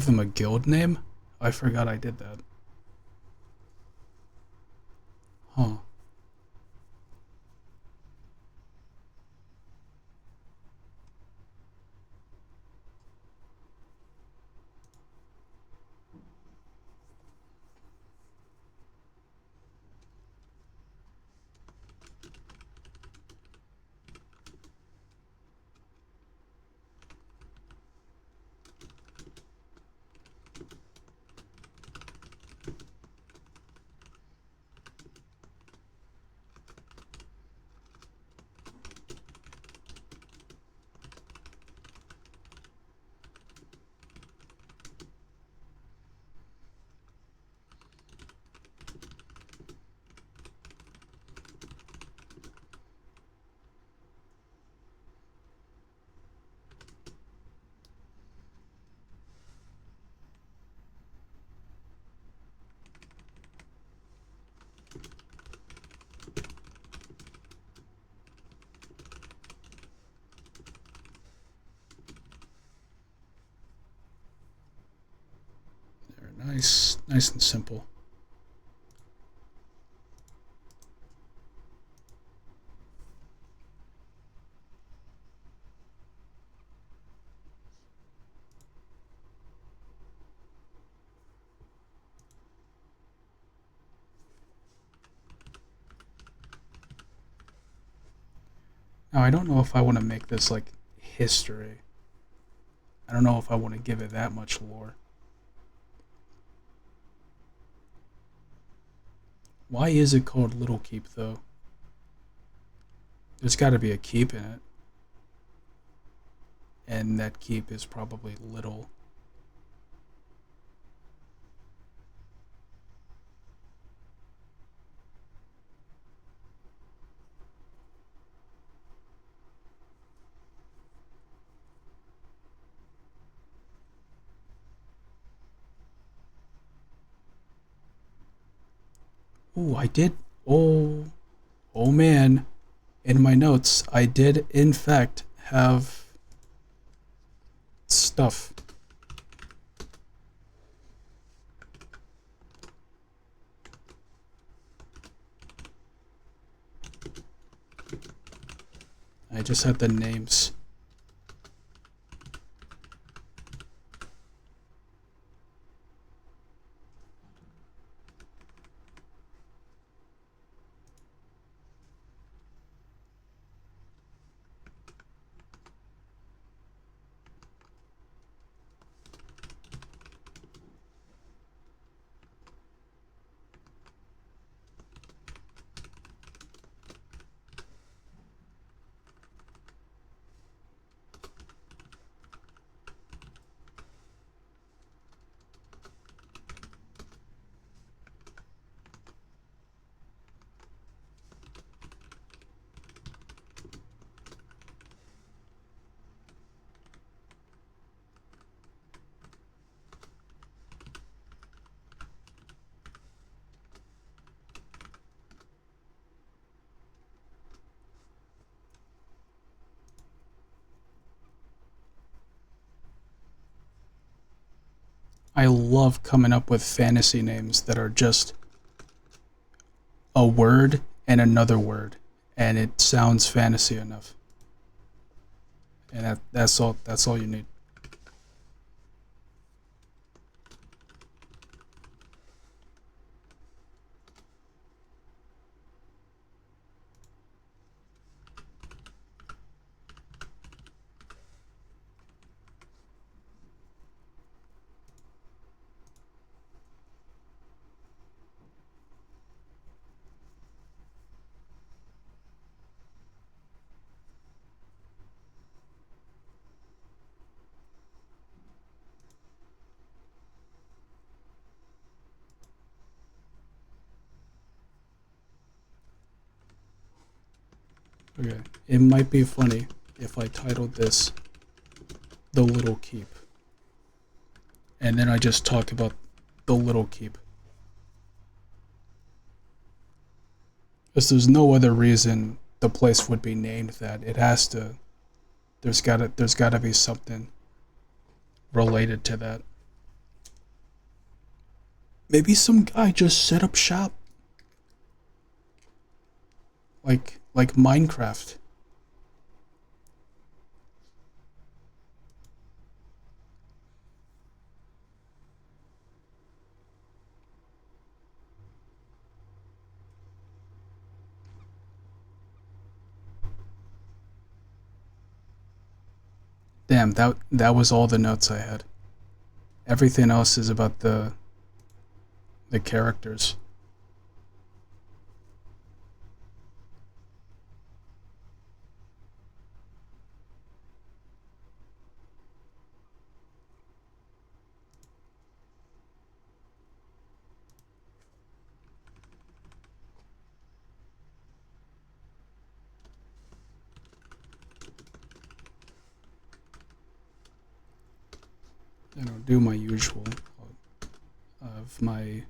them a guild name? I forgot I did that. Huh. nice and simple. Now I don't know if I want to make this like history. I don't know if I want to give it that much lore. Why is it called Little Keep though? There's got to be a keep in it. And that keep is probably little. Ooh, I did. Oh man. In my notes, I did in fact have stuff. I just had the names. I love coming up with fantasy names that are just a word and another word, and it sounds fantasy enough. And that's all. That's all you need. Okay. It might be funny if I titled this The Little Keep. And then I just talk about the Little Keep. Because there's no other reason the place would be named that. It has to. There's gotta be something related to that. Maybe some guy just set up shop. Like Minecraft. Damn, that was all the notes I had. Everything else is about the characters. I'll do my usual of my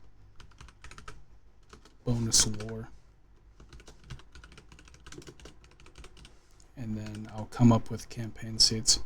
bonus lore. And then I'll come up with campaign seeds.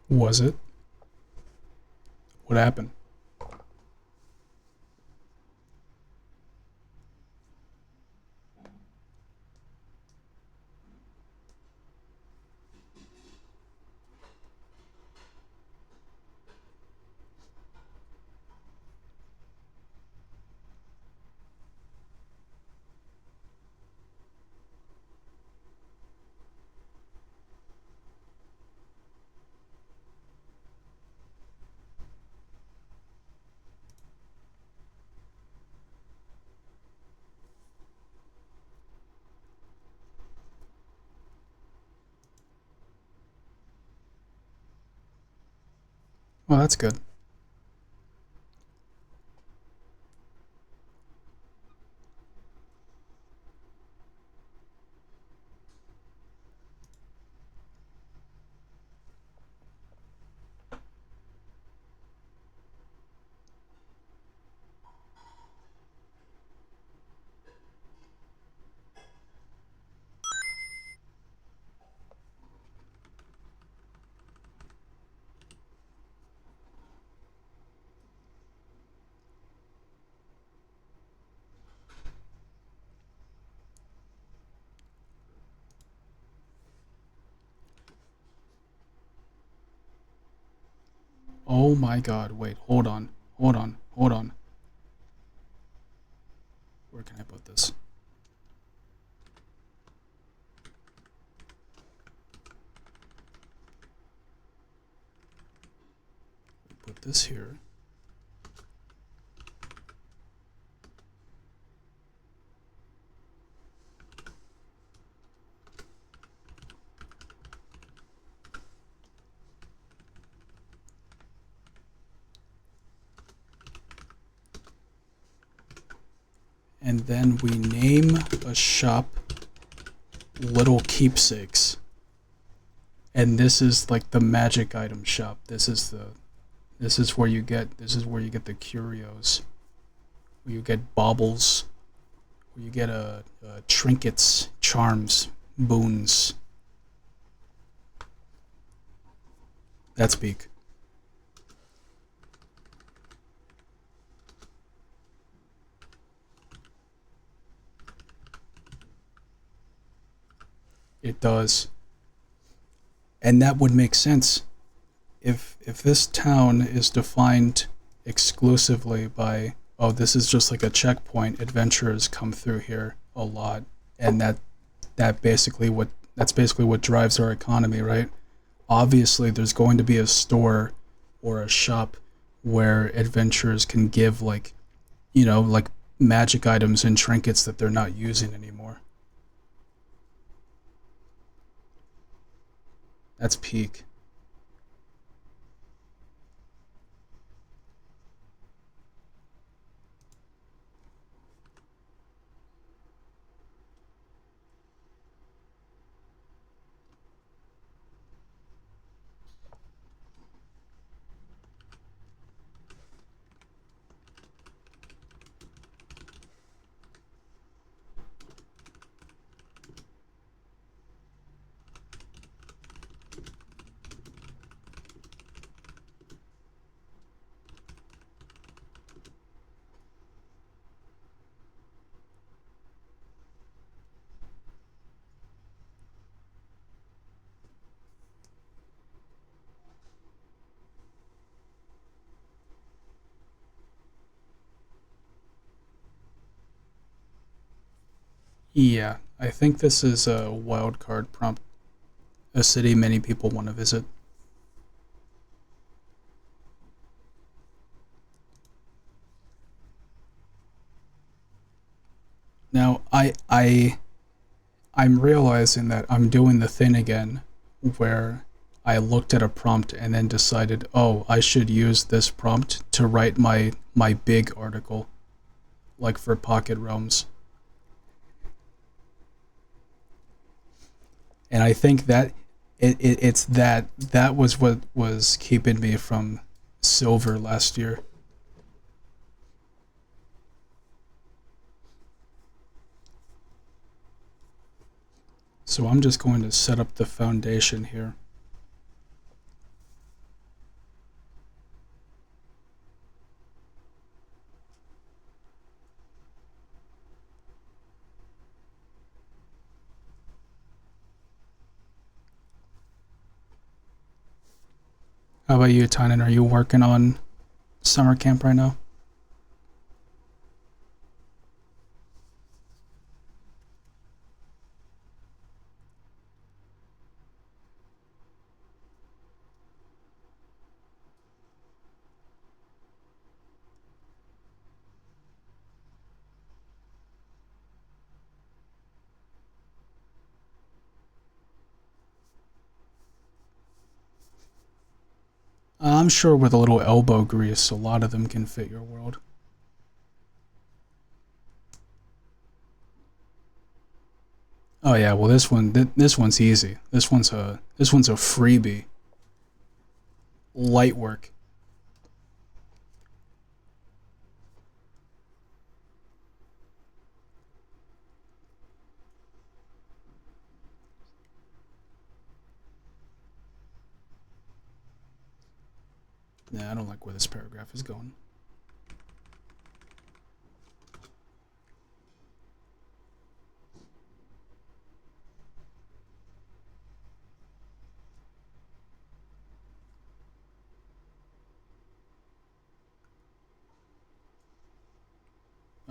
Was it? What happened? Well, that's good. Oh my god, wait, hold on. Hold on. Hold on. Where can I put this? Put this here. And then we name a shop Little Keepsakes. And this is like the magic item shop. This is where you get the curios. Where you get baubles. Where you get trinkets, charms, boons. That's peak. It does. And that would make sense if this town is defined exclusively by, oh, this is just like a checkpoint, adventurers come through here a lot, and that's basically what drives our economy, right? Obviously there's going to be a store or a shop where adventurers can give, like, like magic items and trinkets that they're not using anymore. That's peak. Yeah, I think this is a wild card prompt, a city many people want to visit. Now, I'm realizing that I'm doing the thing again where I looked at a prompt and then decided, oh, I should use this prompt to write my big article, like for Pocket Realms. And I think that it's that was what was keeping me from silver last year. So I'm just going to set up the foundation here. How about you, Tynan? Are you working on summer camp right now? I'm sure with a little elbow grease, a lot of them can fit your world. Oh yeah, well this one's easy. This one's a freebie. Light work. Nah, I don't like where this paragraph is going.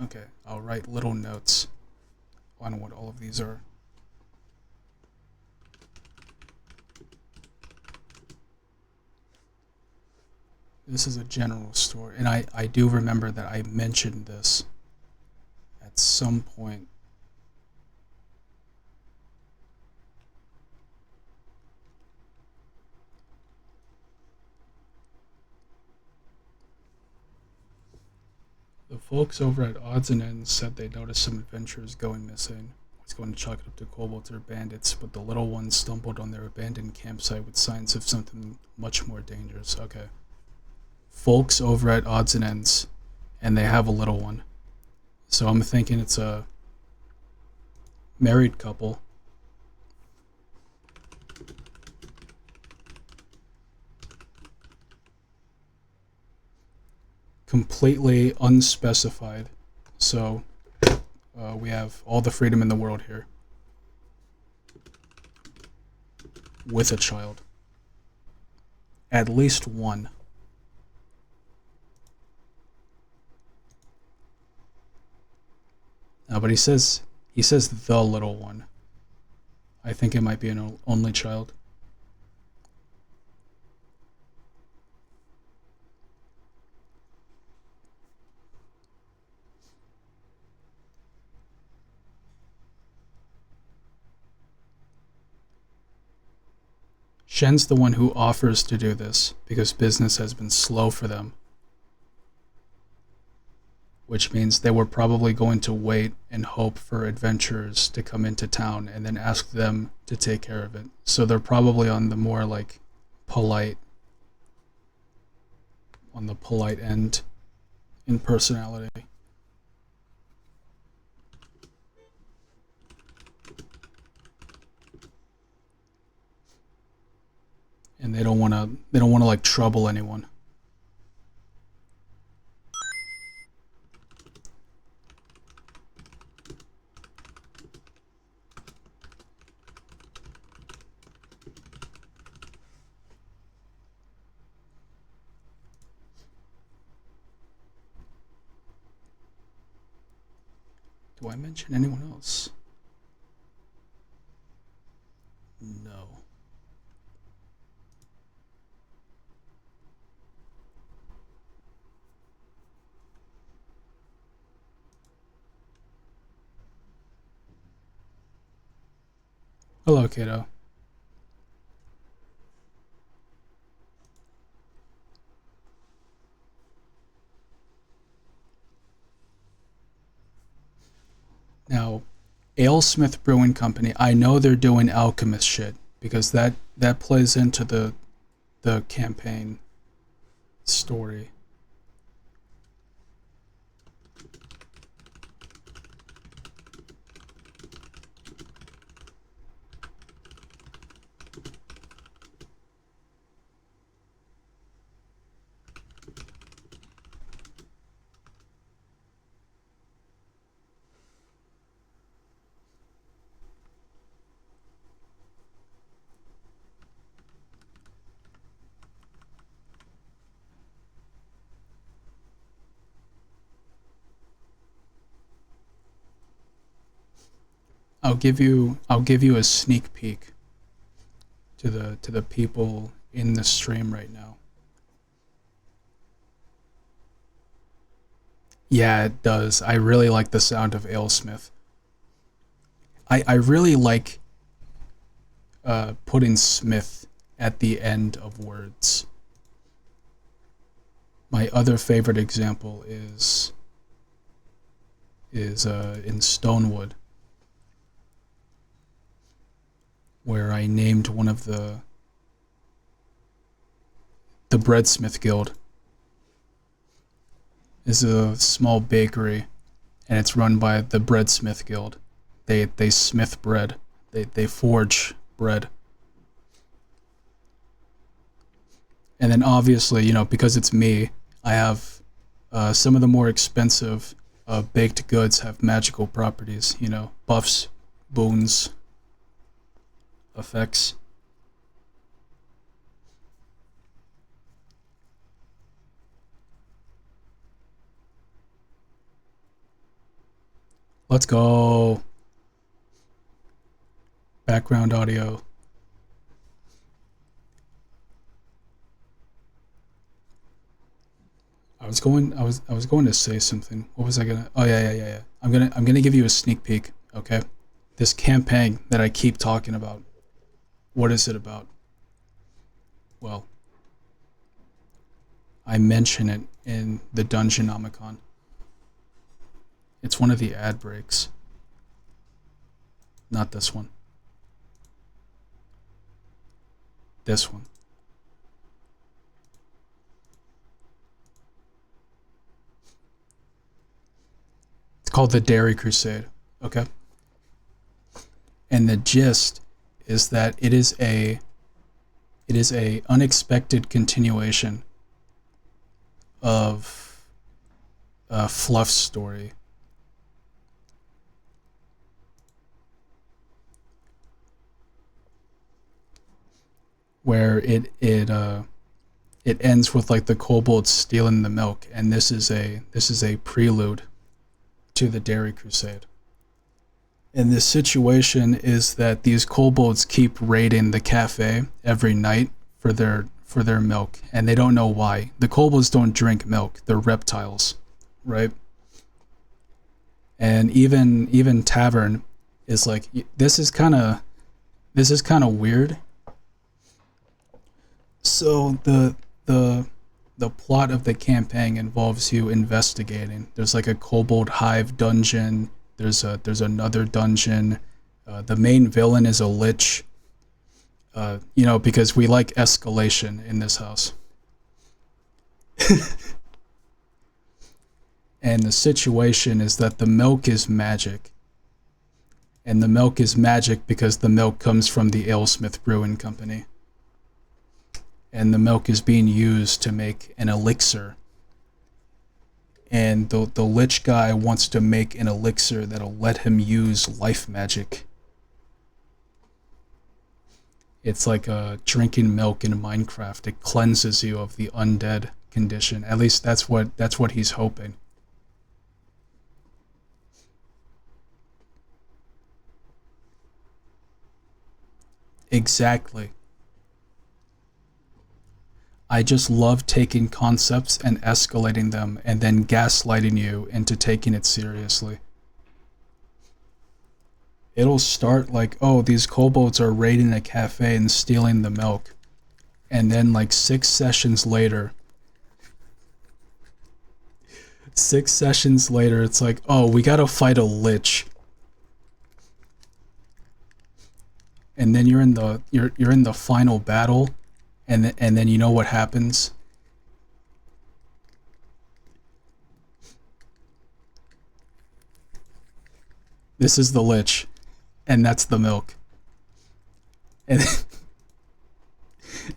Okay, I'll write little notes on what all of these are. This is a general story, and I do remember that I mentioned this at some point. The folks over at Odds and Ends said they noticed some adventurers going missing. I was going to chalk it up to kobolds or bandits, but the little ones stumbled on their abandoned campsite with signs of something much more dangerous. Okay. Folks over at Odds and Ends, and they have a little one. So I'm thinking it's a married couple. Completely unspecified. So we have all the freedom in the world here. With a child. At least one. But he says the little one. I think it might be an only child. Shen's the one who offers to do this because business has been slow for them, which means they were probably going to wait and hope for adventurers to come into town and then ask them to take care of it. So they're probably on the more like polite, on the polite end in personality. And they don't want to like trouble anyone. Do I mention anyone else? No. Hello, kiddo. Now, Alesmith Brewing Company, I know they're doing alchemist shit because that plays into the campaign story. I'll give you a sneak peek to the people in the stream right now. Yeah, it does. I really like the sound of Alesmith. I really like putting Smith at the end of words. My other favorite example is in Stonewood, where I named one of the Breadsmith Guild is a small bakery, and it's run by the Breadsmith Guild. They smith bread. They forge bread. And then obviously, because it's me, I have some of the more expensive baked goods have magical properties. Buffs, boons, effects. Let's go. Background audio. I was going to say something. What was I gonna? Oh yeah, yeah, yeah, yeah. I'm gonna give you a sneak peek. Okay, this campaign that I keep talking about. What is it about? Well, I mention it in the Dungeonomicon. It's one of the ad breaks. Not this one. This one. It's called the Dairy Crusade. Okay. And the gist is that it is a unexpected continuation of Fluff's story, where it ends with like the kobolds stealing the milk, and this is a prelude to the Dairy Crusade. And the situation is that these kobolds keep raiding the cafe every night for their milk, and they don't know why. The kobolds don't drink milk; they're reptiles, right? And even Tavern is like, this is kind of weird. So the plot of the campaign involves you investigating. There's like a kobold hive dungeon. There's another dungeon. The main villain is a lich. Because we like escalation in this house. And the situation is that the milk is magic. And the milk is magic because the milk comes from the Alesmith Brewing Company. And the milk is being used to make an elixir. And the lich guy wants to make an elixir that'll let him use life magic. It's like drinking milk in Minecraft. It cleanses you of the undead condition. At least that's what he's hoping. Exactly. I just love taking concepts and escalating them and then gaslighting you into taking it seriously. It'll start like, oh, these kobolds are raiding a cafe and stealing the milk. And then like 6 sessions later, it's like, oh, we gotta fight a lich. And then you're in the final battle, and then you know what happens? This is the lich, and that's the milk. And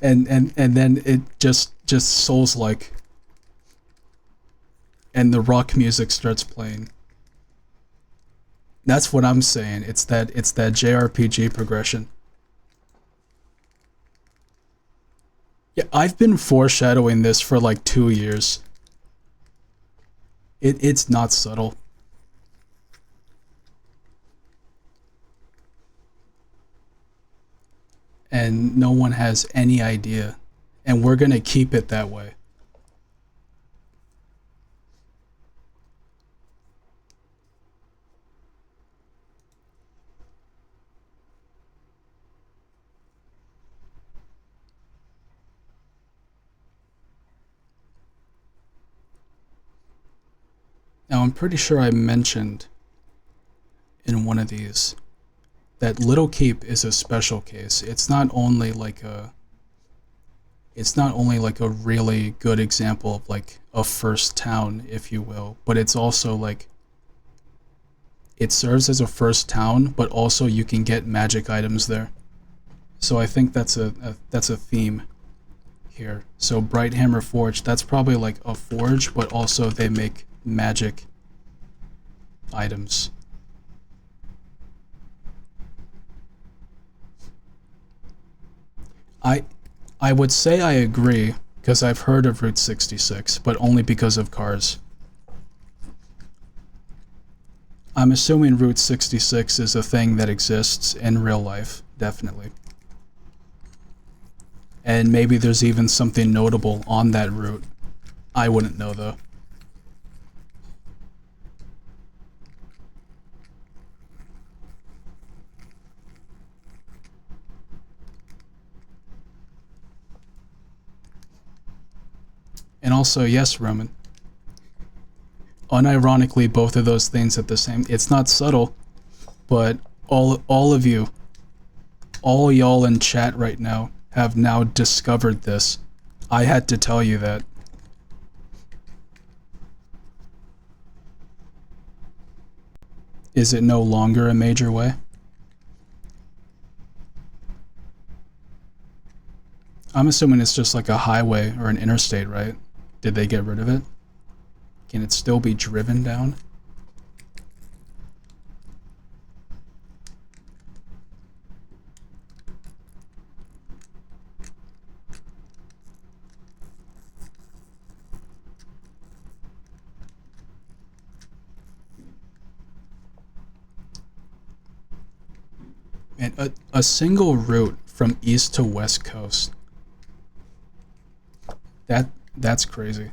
and then it just souls like, and the rock music starts playing. That's what I'm saying. It's that JRPG progression. Yeah, I've been foreshadowing this for like 2 years. It's not subtle. and no one has any idea. And we're going to keep it that way. Now, I'm pretty sure I mentioned in one of these that Little Keep is a special case. It's not only like a really good example of like a first town, if you will, but it's also like it serves as a first town, but also you can get magic items there. So I think that's a theme here. So Brighthammer Forge, that's probably like a forge, but also they make magic items. I would say I agree, because I've heard of Route 66, but only because of cars. I'm assuming Route 66 is a thing that exists in real life, definitely. And maybe there's even something notable on that route. I wouldn't know though. And also, yes, Roman. Unironically, both of those things at the same. It's not subtle, but all of you, all y'all in chat right now have now discovered this. I had to tell you that. Is it no longer a major way? I'm assuming it's just like a highway or an interstate, right? Did they get rid of it? Can it still be driven down? And a single route from east to west coast. That's crazy.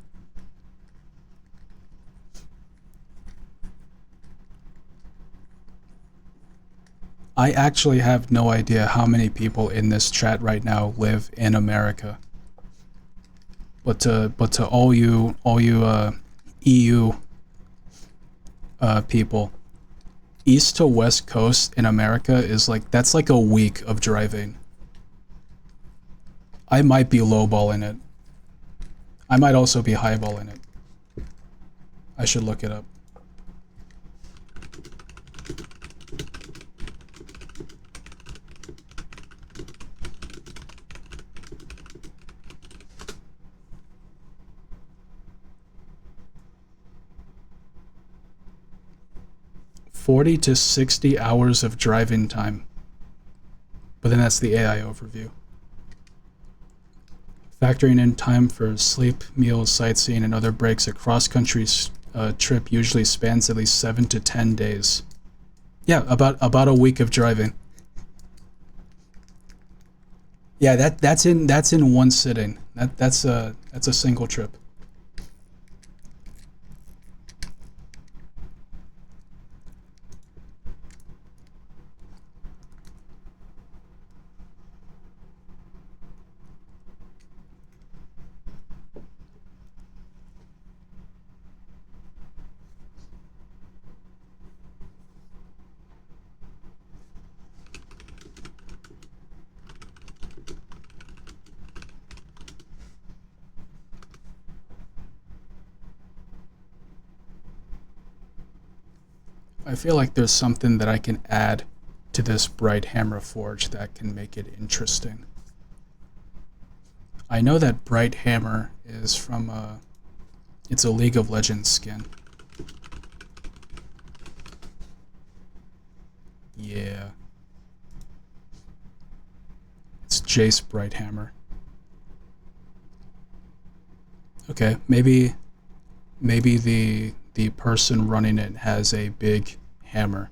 I actually have no idea how many people in this chat right now live in America. But to all you EU people, east to west coast in America is like, that's like a week of driving. I might be lowballing it. I might also be highballing it. I should look it up. $40 to $60 hours of driving time. But then that's the AI overview. Factoring in time for sleep, meals, sightseeing, and other breaks, a cross-country trip usually spans at least 7 to 10 days. Yeah, about a week of driving. Yeah, that's in one sitting. That's a single trip. I feel like there's something that I can add to this Brighthammer Forge that can make it interesting. I know that Brighthammer is from it's a League of Legends skin. Yeah. It's Jace Brighthammer. Okay, maybe the person running it has a big hammer.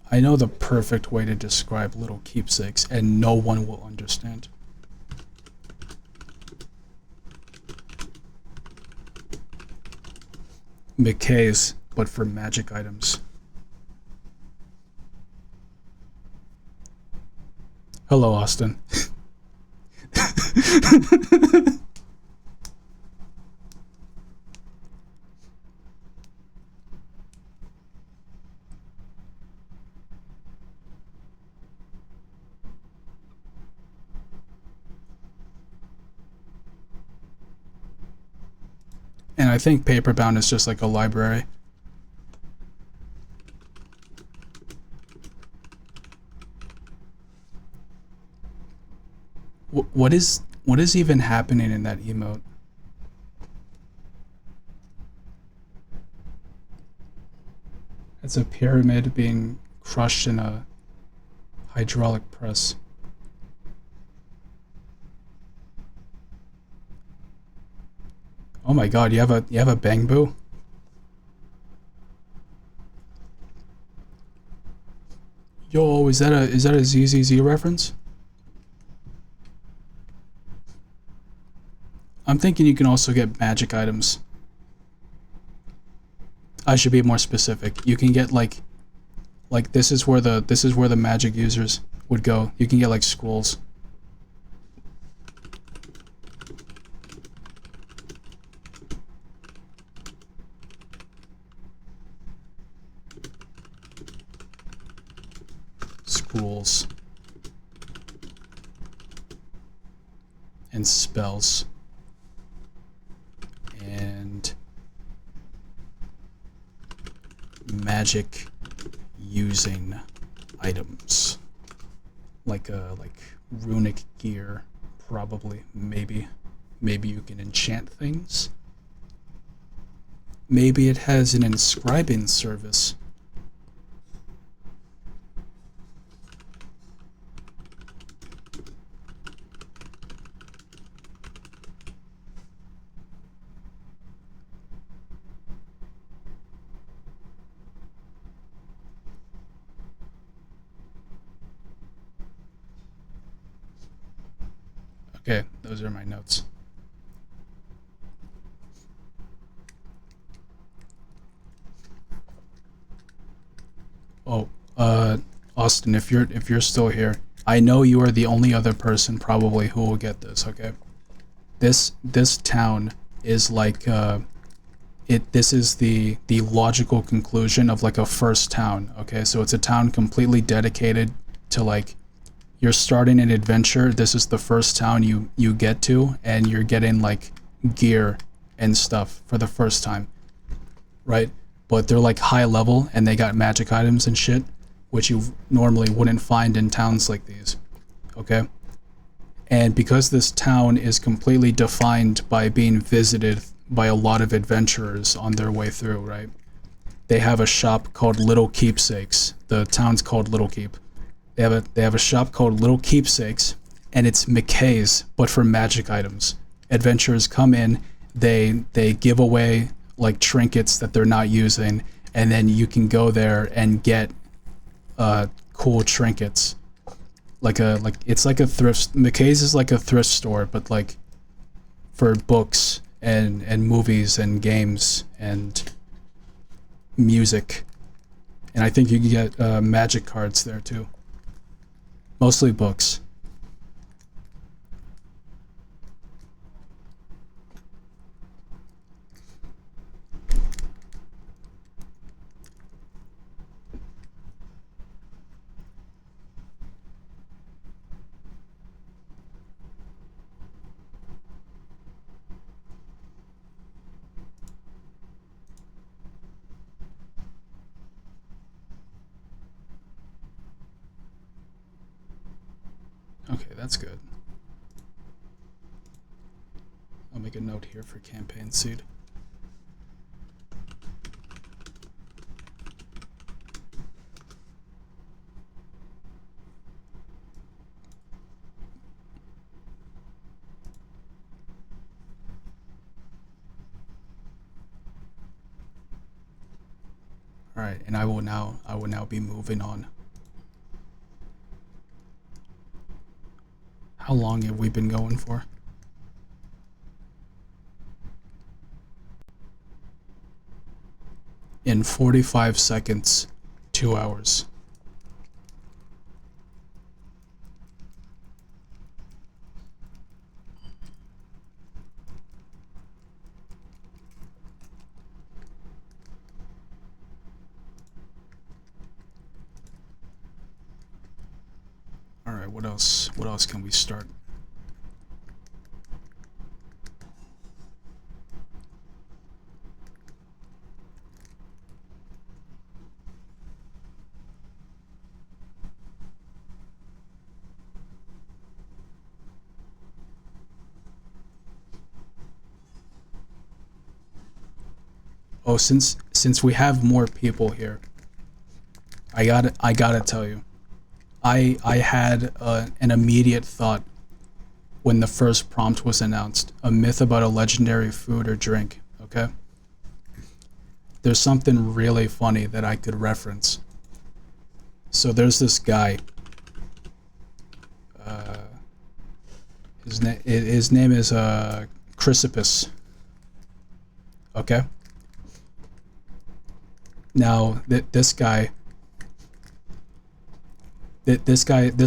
I know the perfect way to describe little keepsakes, and no one will understand. McKay's, but for magic items. Hello, Austin. And I think Paperbound is just like a library. What is even happening in that emote? It's a pyramid being crushed in a hydraulic press. Oh my god, you have a Bangbu? Yo, is that a ZZZ reference? I'm thinking you can also get magic items. I should be more specific. You can get like this is where the magic users would go. You can get like scrolls. Scrolls. And spells. And magic using items. Like runic gear, probably, maybe. Maybe you can enchant things. Maybe it has an inscribing service. Okay, those are my notes. Oh, Austin, if you're still here, I know you are the only other person probably who will get this. Okay, this town is like this is the logical conclusion of like a first town. Okay, so it's a town completely dedicated to like you're starting an adventure. This is the first town you get to, and you're getting like gear and stuff for the first time, right? But they're like high level and they got magic items and shit, which you normally wouldn't find in towns like these. Okay? And because this town is completely defined by being visited by a lot of adventurers on their way through, right? They have a shop called Little Keepsakes. The town's called Little Keep. They have a shop called Little Keepsakes, and it's McKay's, but for magic items. Adventurers come in, they give away like trinkets that they're not using, and then you can go there and get cool trinkets. It's like a thrift. McKay's is like a thrift store, but like for books and movies and games and music. And I think you can get magic cards there too. Mostly books. Okay, that's good. I'll make a note here for campaign seed. All right, and I will now be moving on How long have we been going for? In 45 seconds, 2 hours. All right, what else? What else can we start? Oh, since we have more people here, I gotta tell you, I had an immediate thought when the first prompt was announced. A myth about a legendary food or drink. Okay, there's something really funny that I could reference. So there's this guy. His name is Chrysippus. Okay. Now this guy this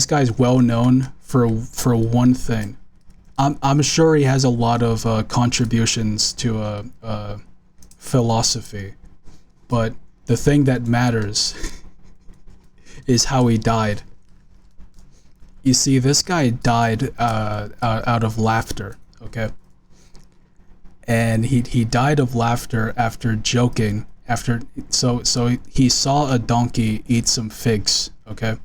guy's well known for one thing. I'm sure he has a lot of contributions to philosophy, but the thing that matters is how he died. You see, this guy died out of laughter. Okay, and he died of laughter after joking. So he saw a donkey eat some figs. Okay,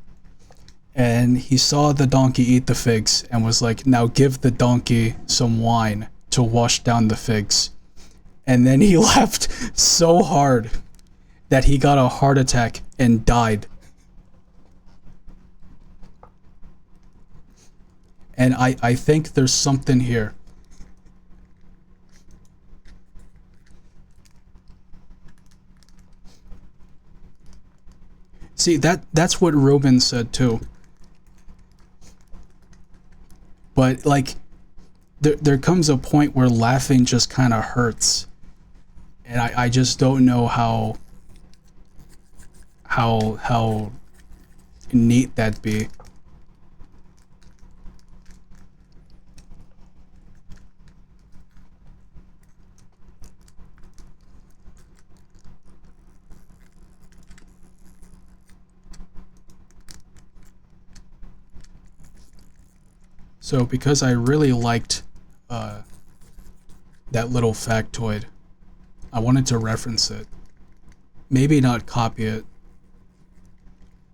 and he saw the donkey eat the figs and was like, now give the donkey some wine to wash down the figs. And then he laughed so hard that he got a heart attack and died. And I think there's something here. See, that's what Ruben said too. But like there comes a point where laughing just kind of hurts. And I just don't know how neat that'd be. So because I really liked that little factoid, I wanted to reference it. Maybe not copy it.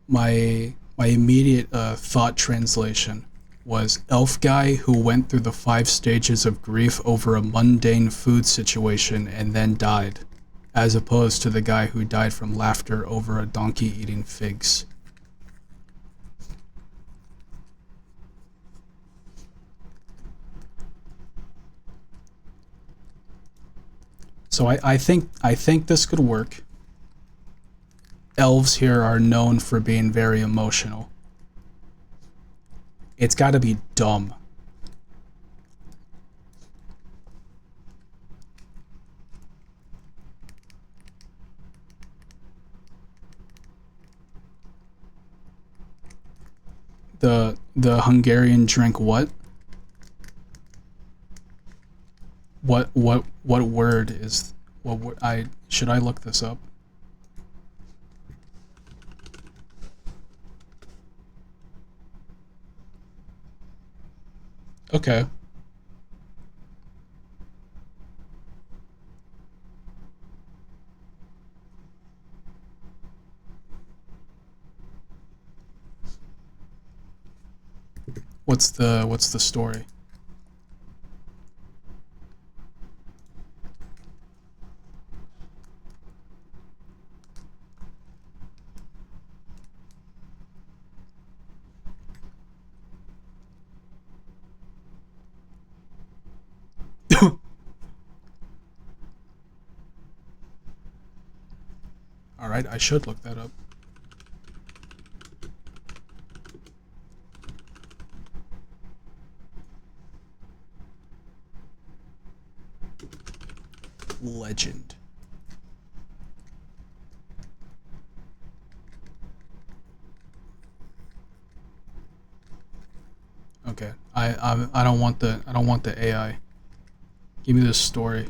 My immediate thought translation was elf guy who went through the 5 stages of grief over a mundane food situation and then died, as opposed to the guy who died from laughter over a donkey eating figs. So I think this could work. Elves here are known for being very emotional. It's got to be dumb. The Hungarian drink what? What word is I should I look this up? Okay. What's the story? All right, I should look that up. legend. Okay, I don't want the AI. Give me this story.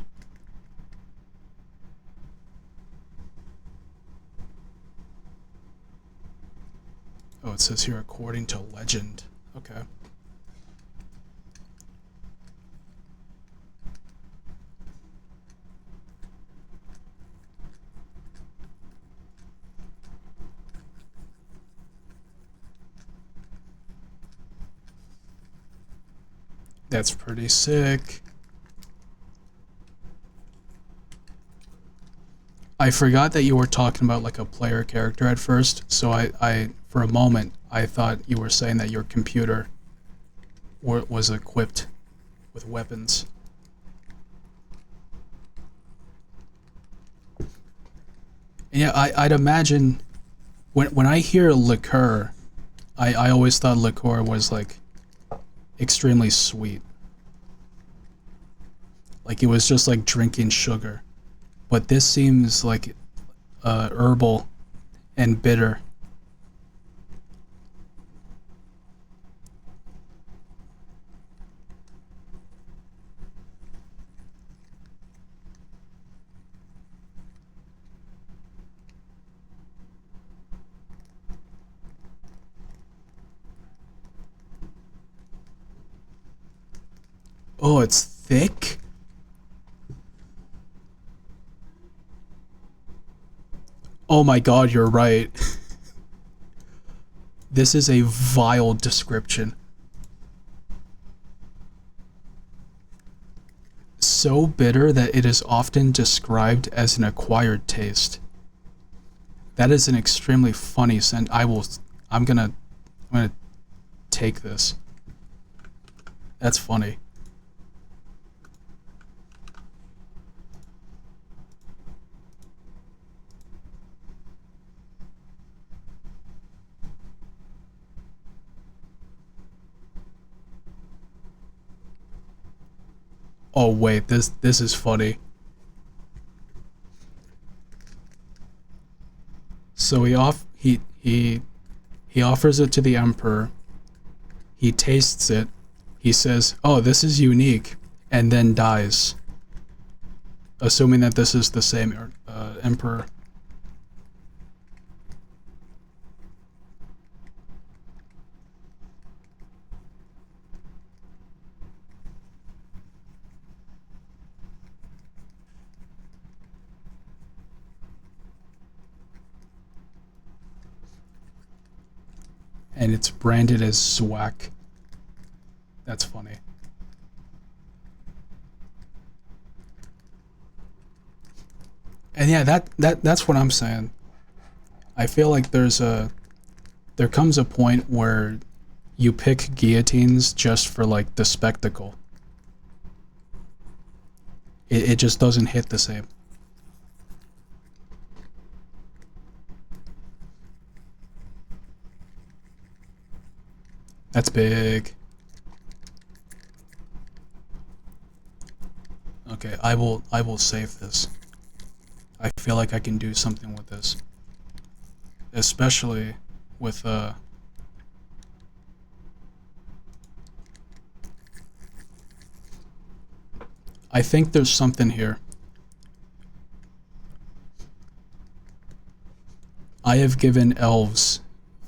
Oh, it says here according to legend. Okay. That's pretty sick. I forgot that you were talking about like a player character at first, so I for a moment I thought you were saying that your computer was equipped with weapons. And yeah, I'd imagine when I hear liqueur, I always thought liqueur was like extremely sweet. Like it was just like drinking sugar. But this seems like herbal and bitter. Oh, it's thick? Oh my god, you're right. This is a vile description. So bitter that it is often described as an acquired taste. That is an extremely funny sentence. I'm gonna take this. That's funny. Oh wait, this is funny. So he offers it to the emperor. He tastes it. He says, "Oh, this is unique," and then dies, assuming that this is the same emperor. And it's branded as swag. That's funny. And yeah, that's what I'm saying. I feel like there comes a point where you pick guillotines just for like the spectacle. It just doesn't hit the same. That's big. Okay, I will save this. I feel like I can do something with this. Especially with I think there's something here. I have given elves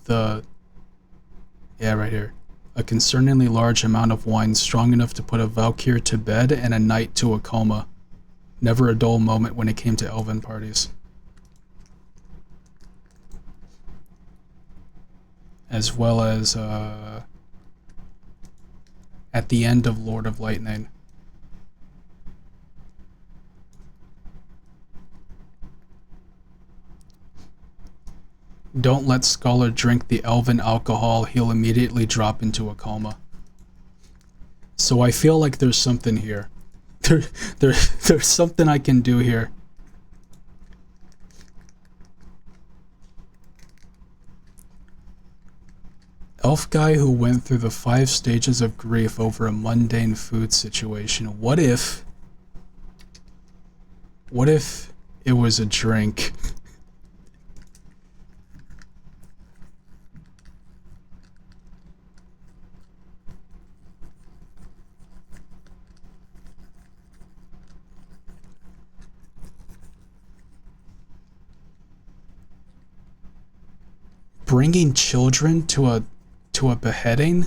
the yeah, right here. A concerningly large amount of wine strong enough to put a Valkyr to bed and a knight to a coma. Never a dull moment when it came to elven parties. As well as at the end of Lord of Lightning. Don't let Scholar drink the elven alcohol, he'll immediately drop into a coma. So I feel like there's something here. There, there's something I can do here. Elf guy who went through the 5 stages of grief over a mundane food situation. What if What if it was a drink? Bringing children to a beheading?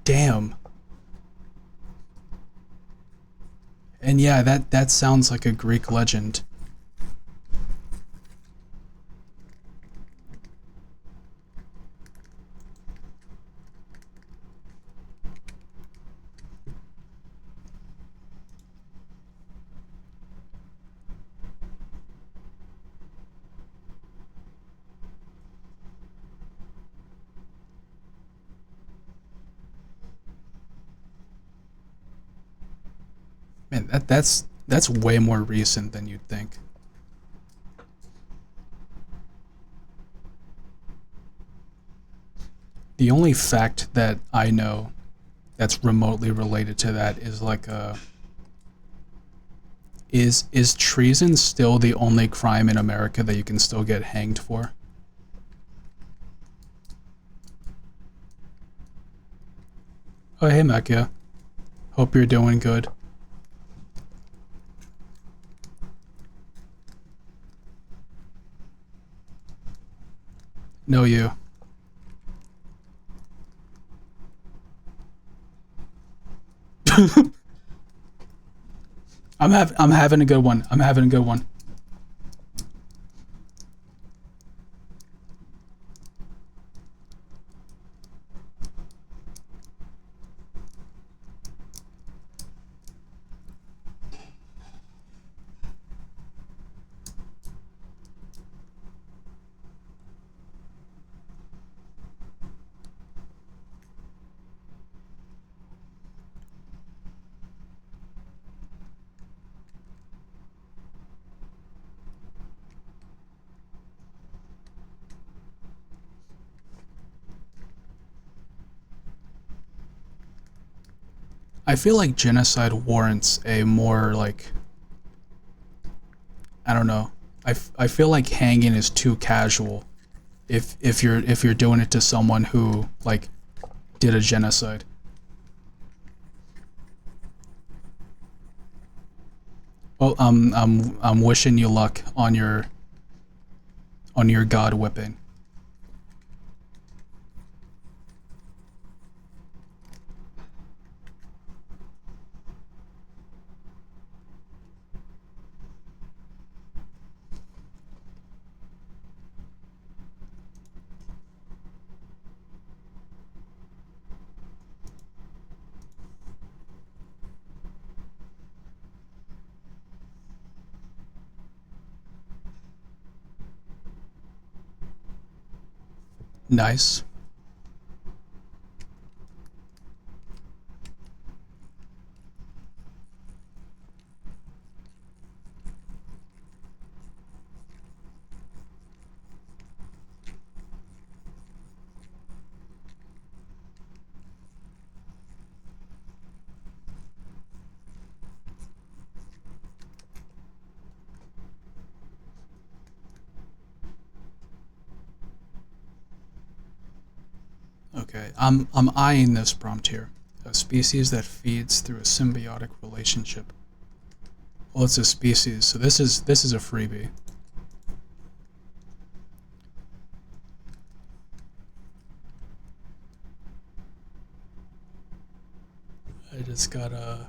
Damn. And yeah, that sounds like a Greek legend. Man, that's way more recent than you'd think. The only fact that I know that's remotely related to that is like is treason still the only crime in America that you can still get hanged for? Oh hey Mecca. Hope you're doing good. No you. I'm having a good one. I'm having a good one. I feel like genocide warrants a more like I don't know. I feel like hanging is too casual if you're doing it to someone who like did a genocide. Well, I'm wishing you luck on your god whipping. Nice. Okay, I'm eyeing this prompt here. A species that feeds through a symbiotic relationship. Well, it's a species, so this is a freebie. I just gotta.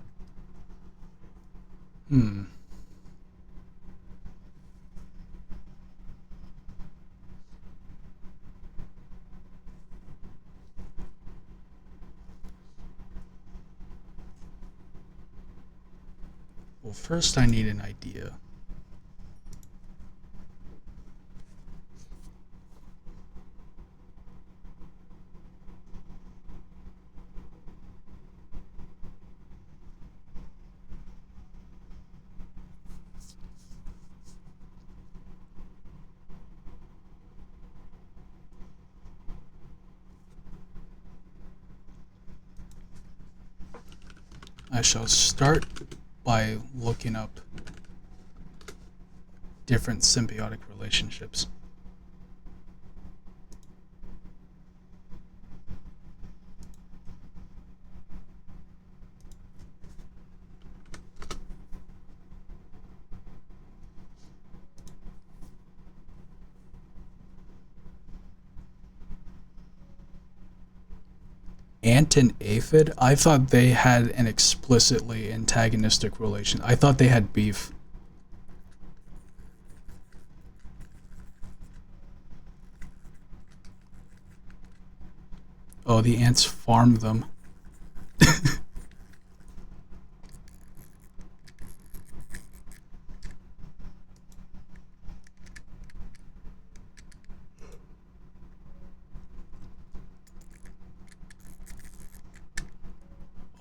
Hmm. Well, first I need an idea. I shall start by looking up different symbiotic relationships. Ant and aphid, I thought they had an explicitly antagonistic relation. I thought they had beef. Oh, the ants farm them.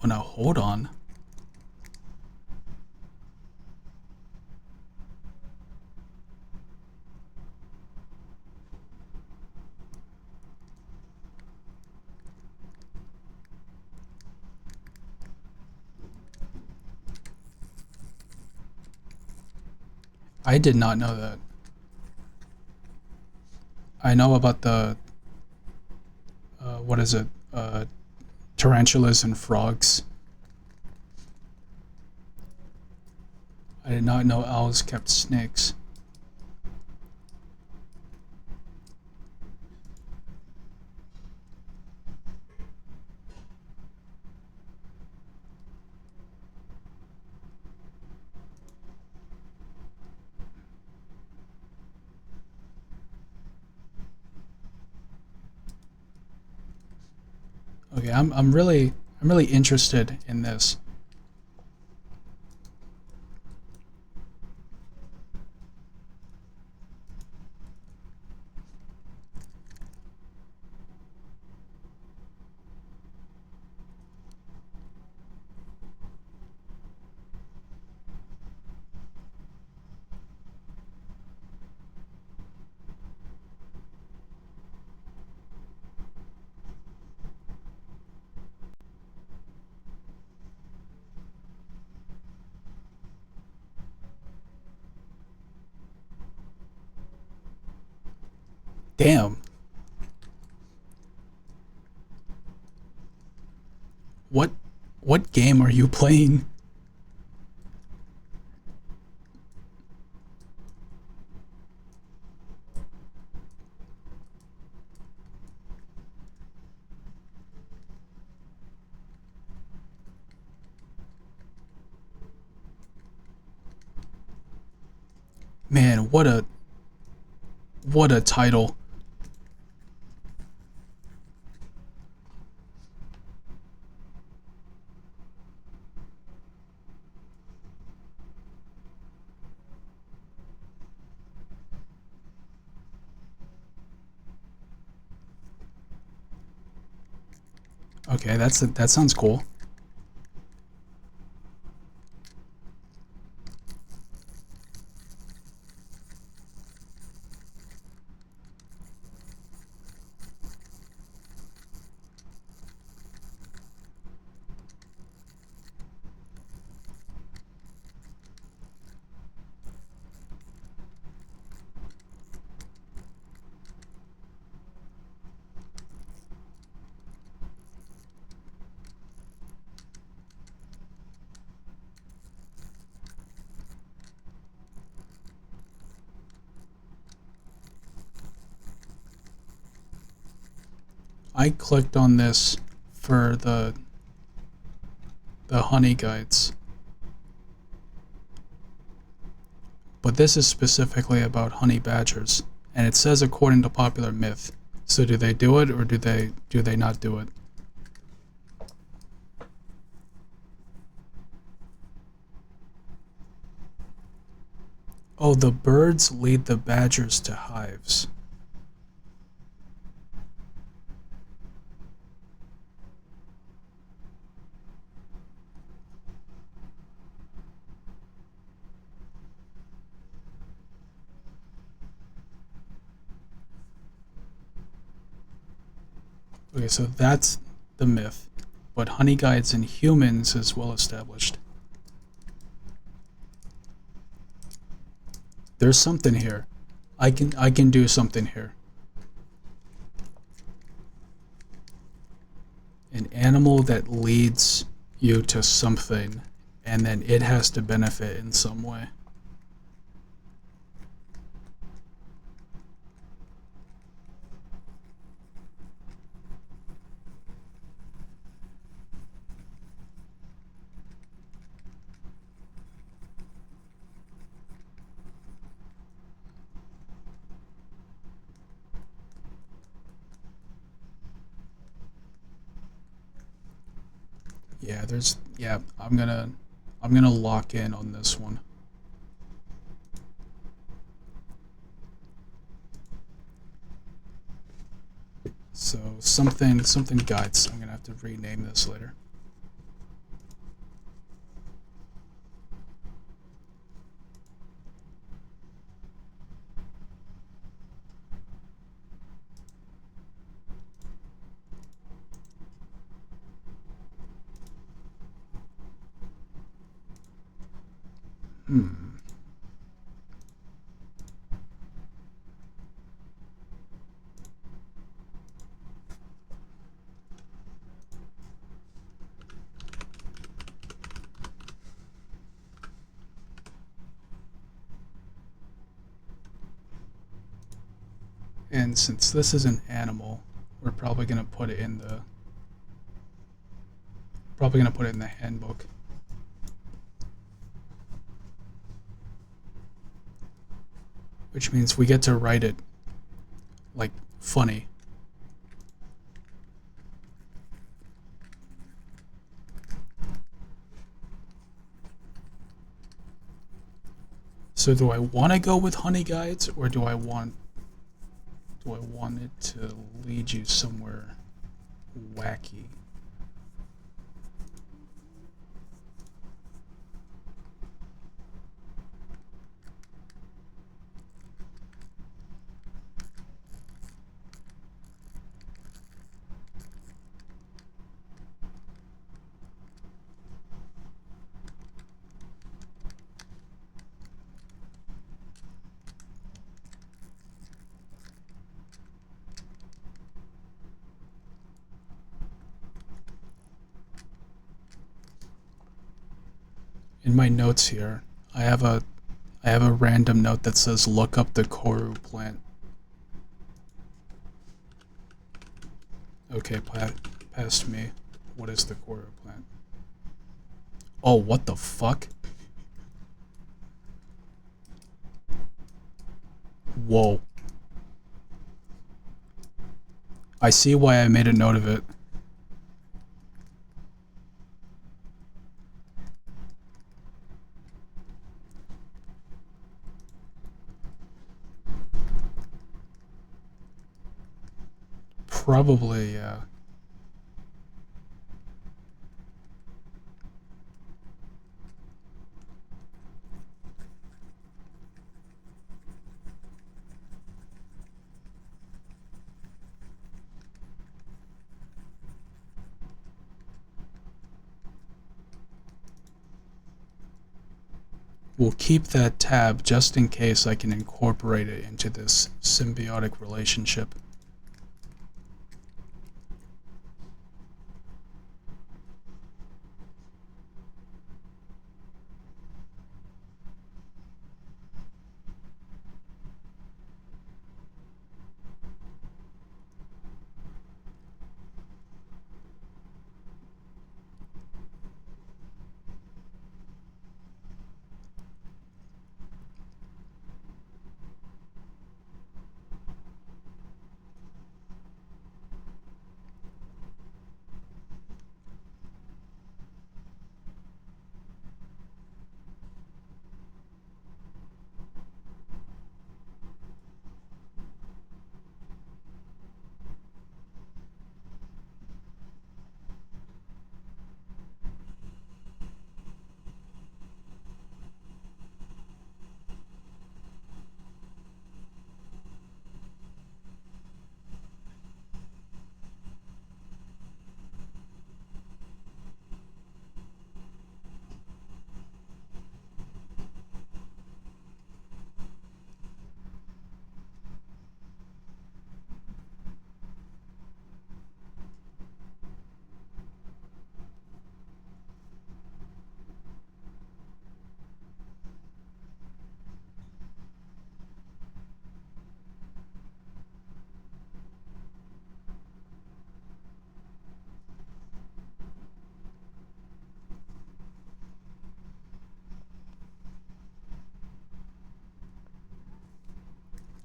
Oh, now hold on. I did not know that. I know about the what is it? Tarantulas and frogs. I did not know owls kept snakes. Okay, I'm really interested in this. Damn. What game are you playing? Man, what a title. Okay, that sounds cool. I clicked on this for the honey guides. But this is specifically about honey badgers, and it says according to popular myth. So do they do it or do they not do it? Oh, the birds lead the badgers to hives. Okay, so that's the myth, but honey guides in humans is well established. There's something here. I can do something here. An animal that leads you to something, and then it has to benefit in some way. Yeah, I'm gonna lock in on this one. So something guides. I'm gonna have to rename this later. Hmm. And since this is an animal, we're probably gonna put it in the handbook. Which means we get to write it like funny. So do I want to go with honey guides, or do I want it to lead you somewhere wacky? In my notes here, I have a I have a random note that says look up the koru plant. Okay, past me. What is the koru plant? Oh, what the fuck? Whoa. I see why I made a note of it. Probably, yeah. We'll keep that tab just in case I can incorporate it into this symbiotic relationship.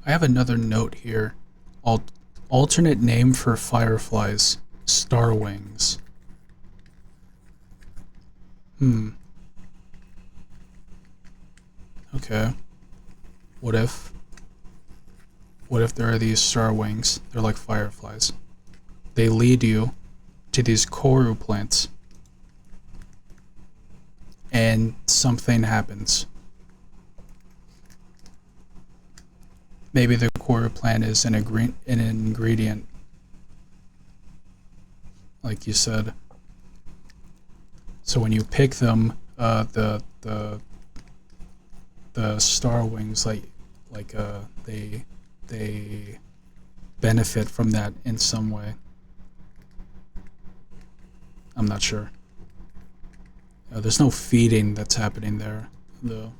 I have another note here. Alternate name for fireflies, starwings. Okay. What if there are these starwings? They're like fireflies. They lead you to these koru plants, and something happens. Maybe the koru plant is an ingredient, like you said. So when you pick them, the star wings they benefit from that in some way. I'm not sure. There's no feeding that's happening there, though.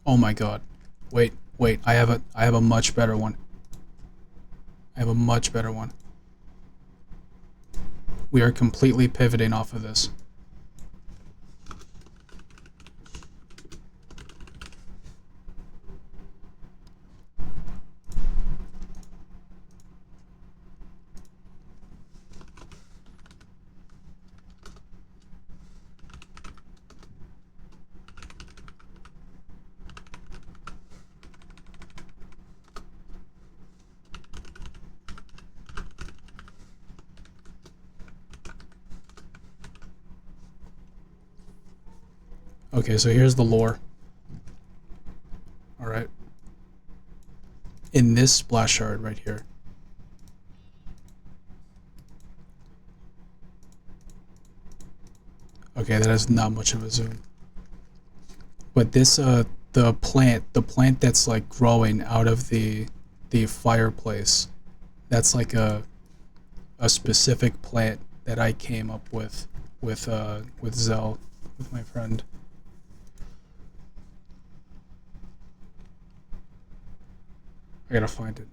Oh my god. Wait, I have a much better one. I have a much better one. We are completely pivoting off of this. Okay, so here's the lore. Alright. In this splash shard right here. Okay, that is not much of a zoom. But this the plant that's like growing out of the fireplace, that's like a specific plant that I came up with Zell, with my friend. I gotta find it.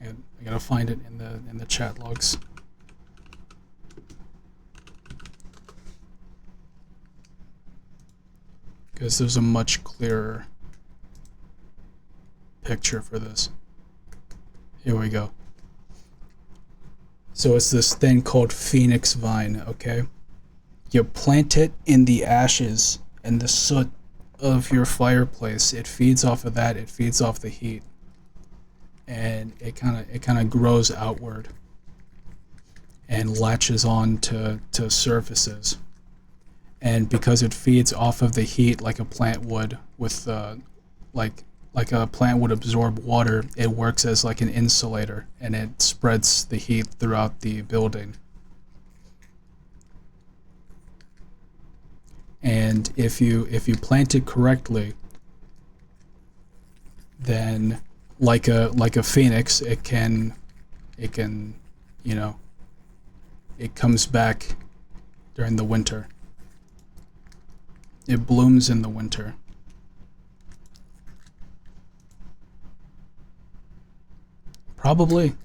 I gotta find it in the chat logs. Because there's a much clearer picture for this. Here we go. So it's this thing called Phoenix Vine, okay? You plant it in the ashes and the soot of your fireplace. It feeds off of that. It feeds off the heat. And it kind of grows outward and latches on to surfaces. And because it feeds off of the heat like a plant would with like a plant would absorb water, it works as like an insulator and it spreads the heat throughout the building. And if you plant it correctly, then like a phoenix, it can you know, it comes back during the winter. It blooms in the winter. Probably.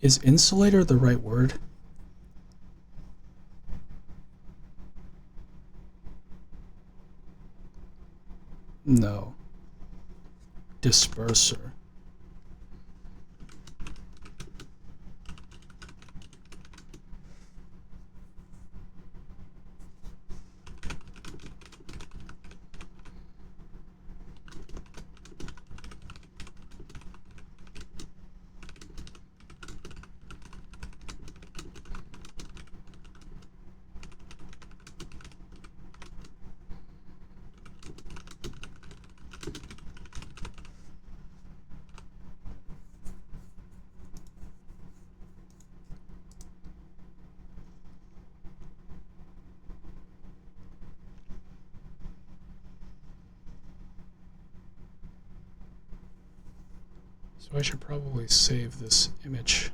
Is insulator the right word? No. Disperser. So I should probably save this image.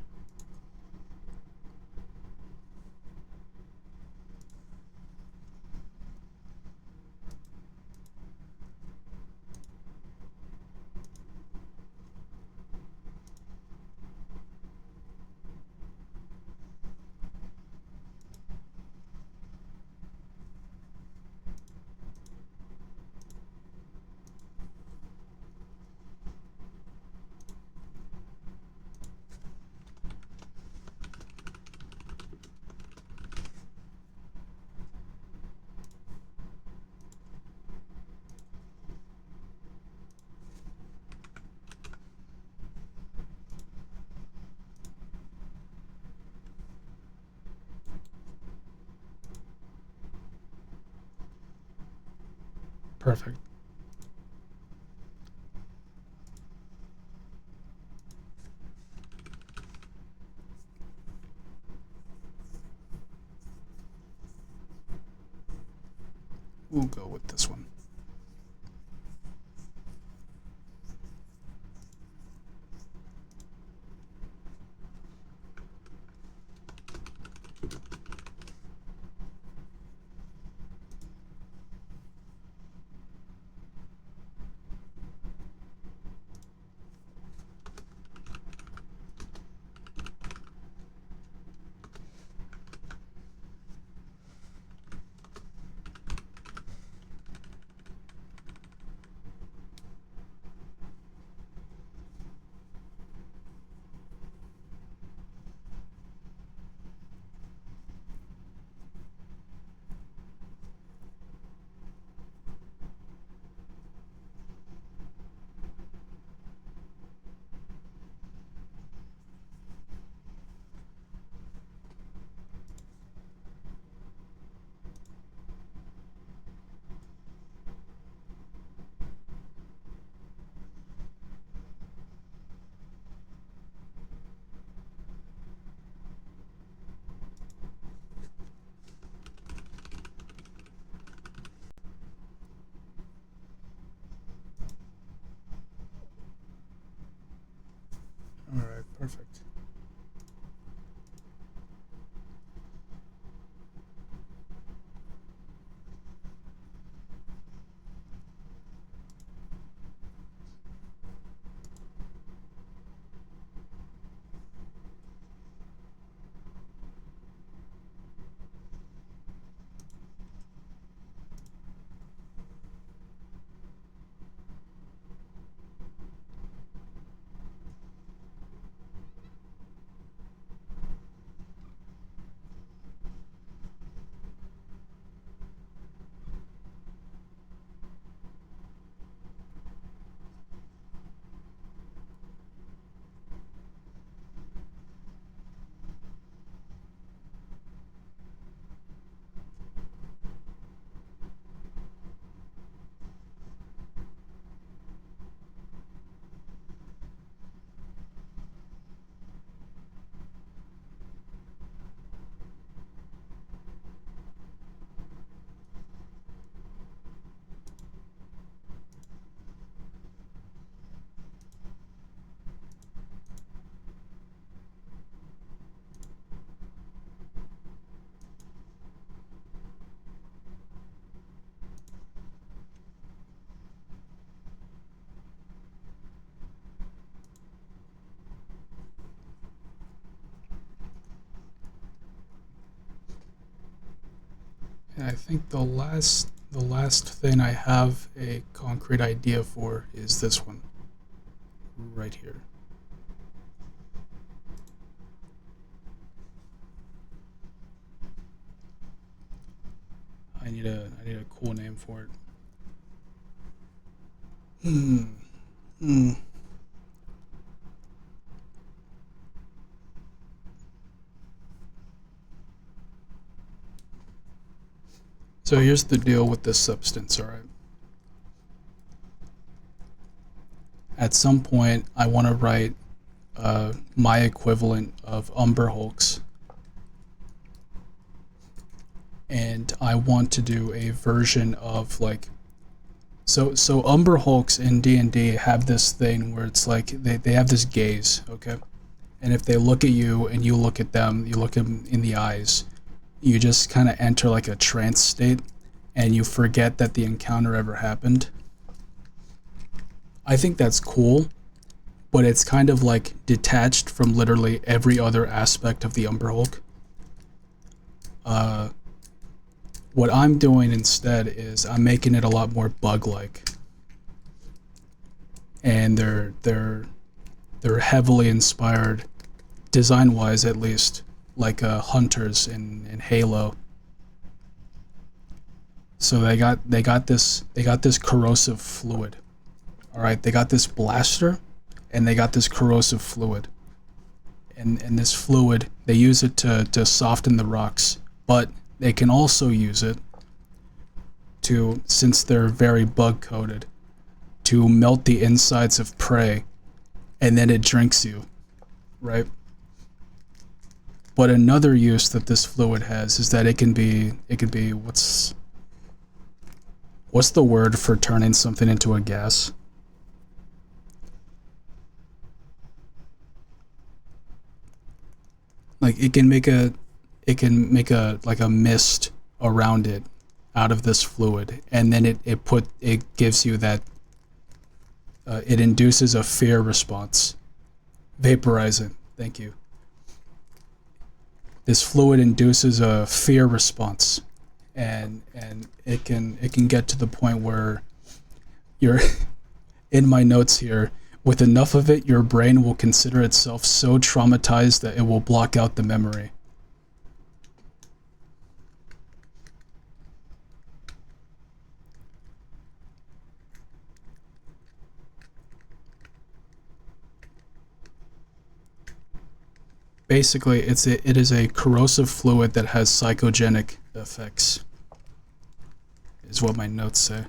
Perfect. We'll go with this one. All right, perfect. And I think the last thing I have a concrete idea for is this one right here. I need a cool name for it. Hmm. Hmm. So here's the deal with this substance, all right? At some point, I want to write my equivalent of Umber Hulks, and I want to do a version of like so Umber Hulks in D&D have this thing where it's like they have this gaze, okay? And if they look at you and you look at them, you look them in the eyes, you just kind of enter like a trance state and you forget that the encounter ever happened. I think that's cool, but it's kind of like detached from literally every other aspect of the Umber Hulk. Uh, what I'm doing instead is I'm making it a lot more bug-like, and they're heavily inspired, design-wise at least, like hunters in Halo. So they got this corrosive fluid. All right, they got this blaster, and they got this corrosive fluid. And this fluid, they use it to soften the rocks, but they can also use it to, since they're very bug coated, to melt the insides of prey, and then it drinks you, right? But another use that this fluid has is that it can be what's the word for turning something into a gas? Like it can make a like a mist around it out of this fluid, and then it gives you that it induces a fear response. Vaporizing. Thank you. This fluid induces a fear response, and it can get to the point where you're in my notes here. With enough of it, your brain will consider itself so traumatized that it will block out the memory. Basically, it is a corrosive fluid that has psychogenic effects, is what my notes say.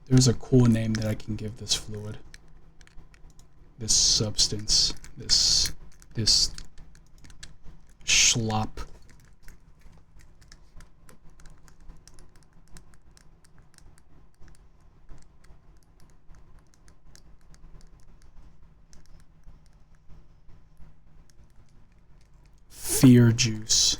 There's a cool name that I can give this fluid, this substance, this schlop. Fear juice.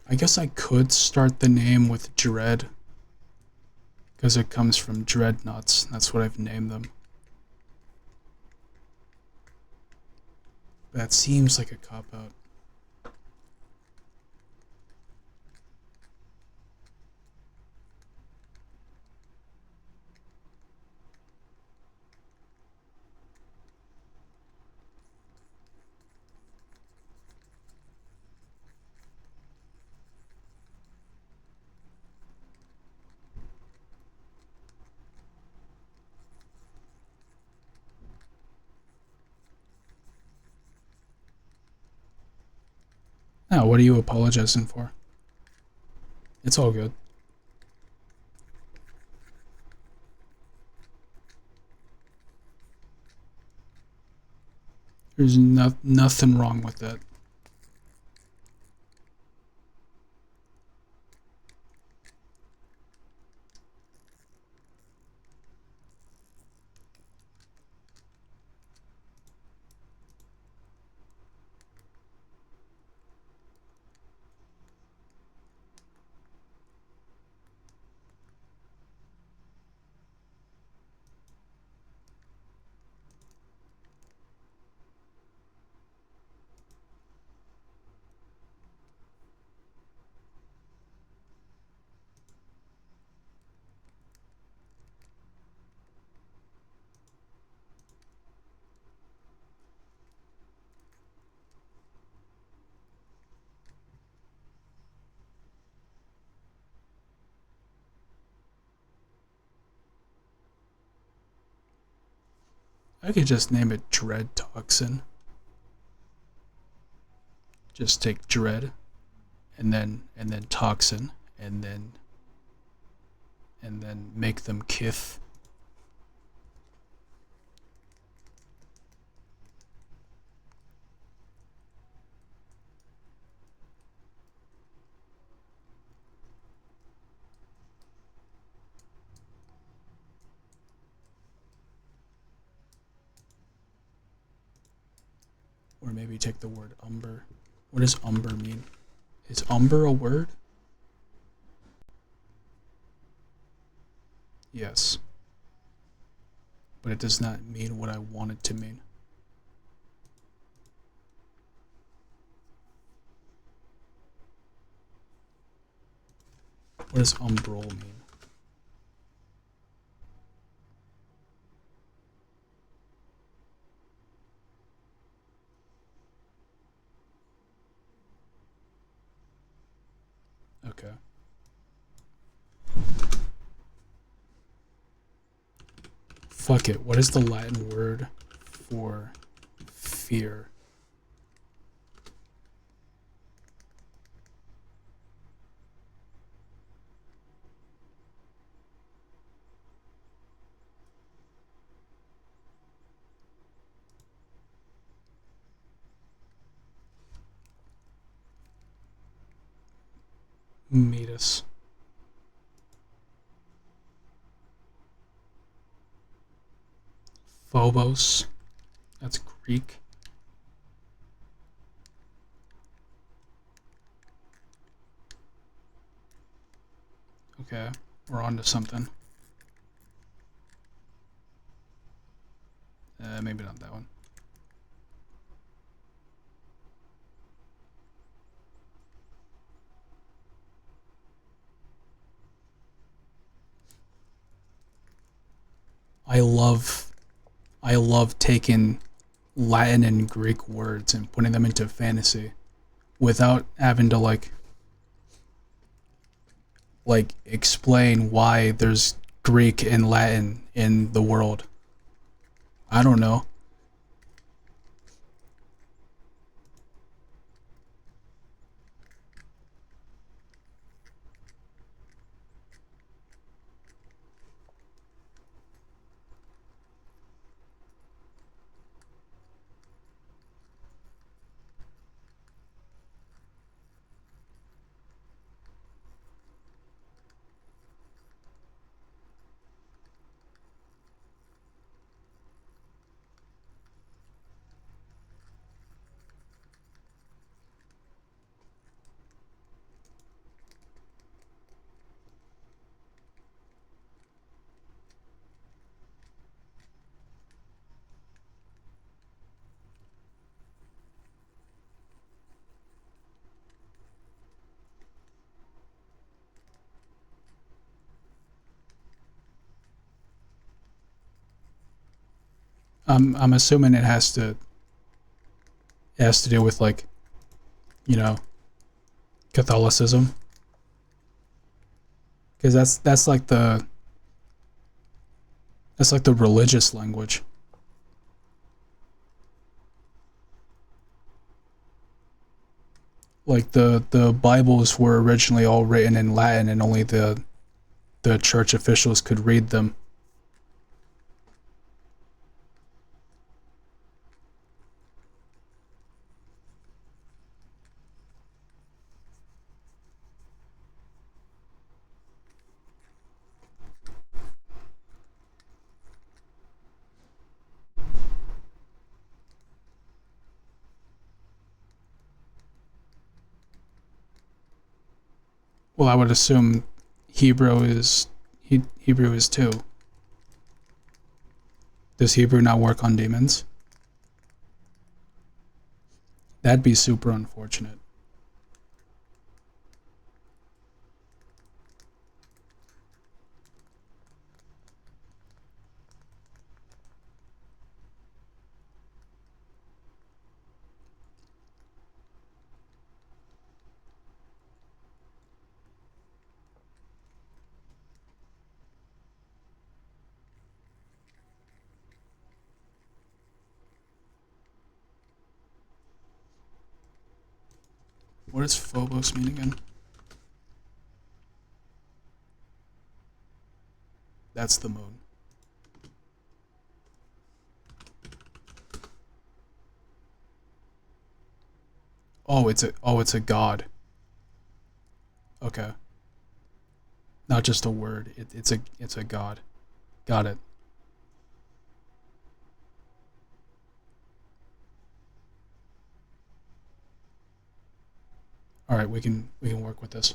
I guess I could start the name with Dread, because it comes from dreadnoughts. That's what I've named them. That seems like a cop out. Now, what are you apologizing for? It's all good. There's nothing wrong with that. I could just name it Dread Toxin. Just take Dread, and then Toxin, and then make them kith. Or maybe take the word umber. What does umber mean? Is umber a word? Yes. But it does not mean what I want it to mean. What does umbral mean? Okay. Fuck it. What is the Latin word for fear? Metis. Phobos. That's Greek. Okay, we're on to something. Maybe not that one. I love taking Latin and Greek words and putting them into fantasy without having to like explain why there's Greek and Latin in the world. I don't know. I'm assuming it has to do with you know Catholicism, because that's like the religious language. Like the Bibles were originally all written in Latin, and only the church officials could read them. Well, I would assume Hebrew is too. Does Hebrew not work on demons? That'd be super unfortunate. What does Phobos mean again? That's the moon. It's a god. Okay. Not just a word. It's a god. Got it. All right, we can work with this.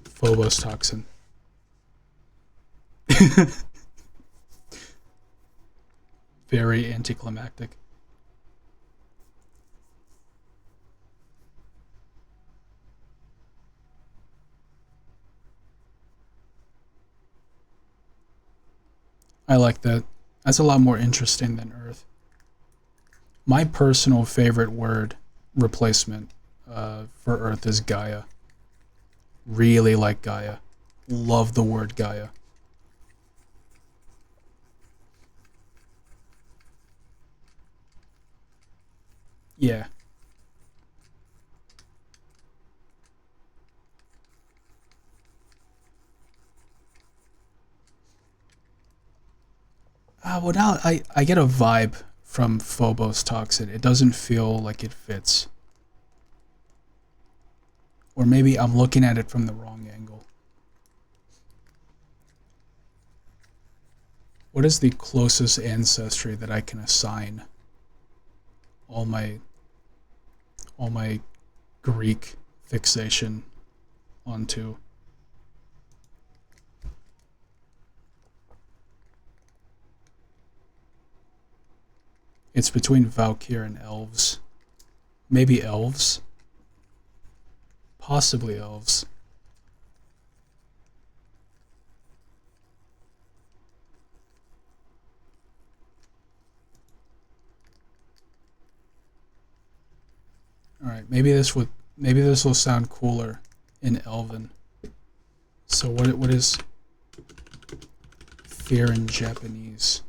Phobos toxin. Very anticlimactic. I like that. That's a lot more interesting than Earth. My personal favorite word replacement for Earth is Gaia. Really like Gaia. Love the word Gaia. Yeah. Well, now I get a vibe from Phobos Toxin. It doesn't feel like it fits. Or maybe I'm looking at it from the wrong angle. What is the closest ancestry that I can assign all my all my Greek fixation onto? It's between Valkyr and elves. Maybe elves. Possibly elves. All right, maybe this will sound cooler in Elven. So what is fear in Japanese?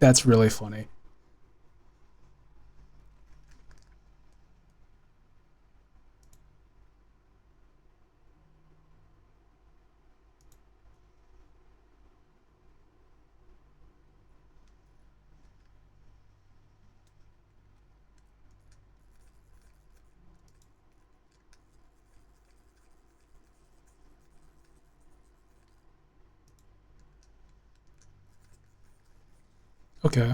That's really funny. Okay.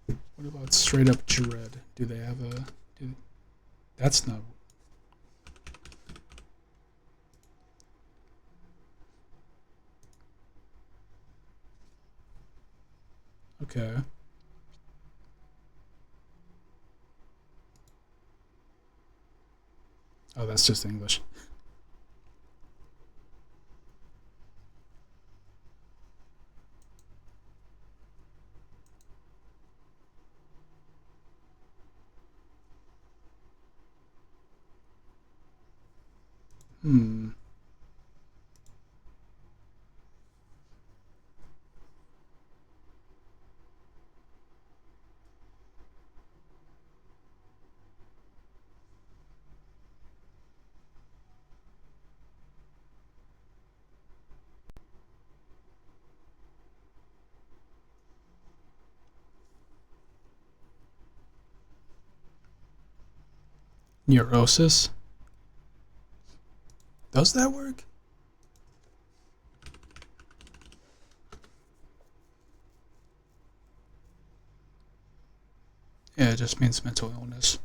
What about straight up dread? Do they have a? Do, that's not okay. Oh, that's just English. Hmm. Neurosis? Does that work? Yeah, it just means mental illness.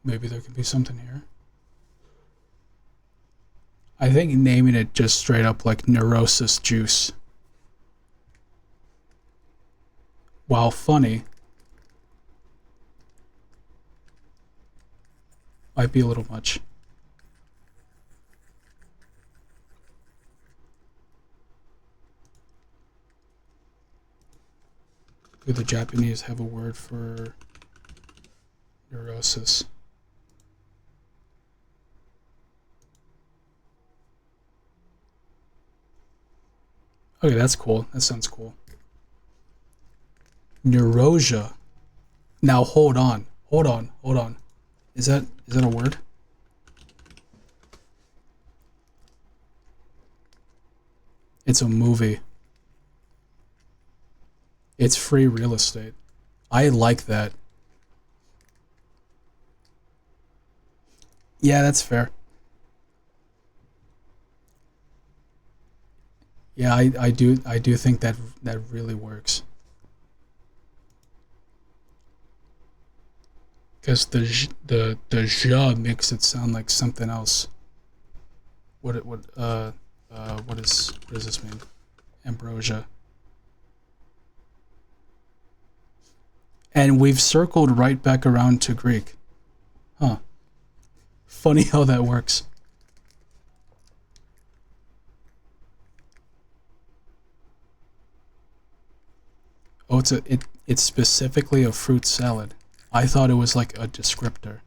Maybe there could be something here. I think naming it just straight up like neurosis juice, while funny, might be a little much. Do the Japanese have a word for neurosis? Okay, that's cool. That sounds cool. Neurosia. Now hold on. Hold on. Hold on. Is that a word? It's a movie. It's free real estate. I like that. Yeah, that's fair. Yeah, I do think that that really works. Because the ja makes it sound like something else. What does this mean? Ambrosia. And we've circled right back around to Greek. Huh. Funny how that works. Oh, it's specifically a fruit salad. I thought it was like a descriptor.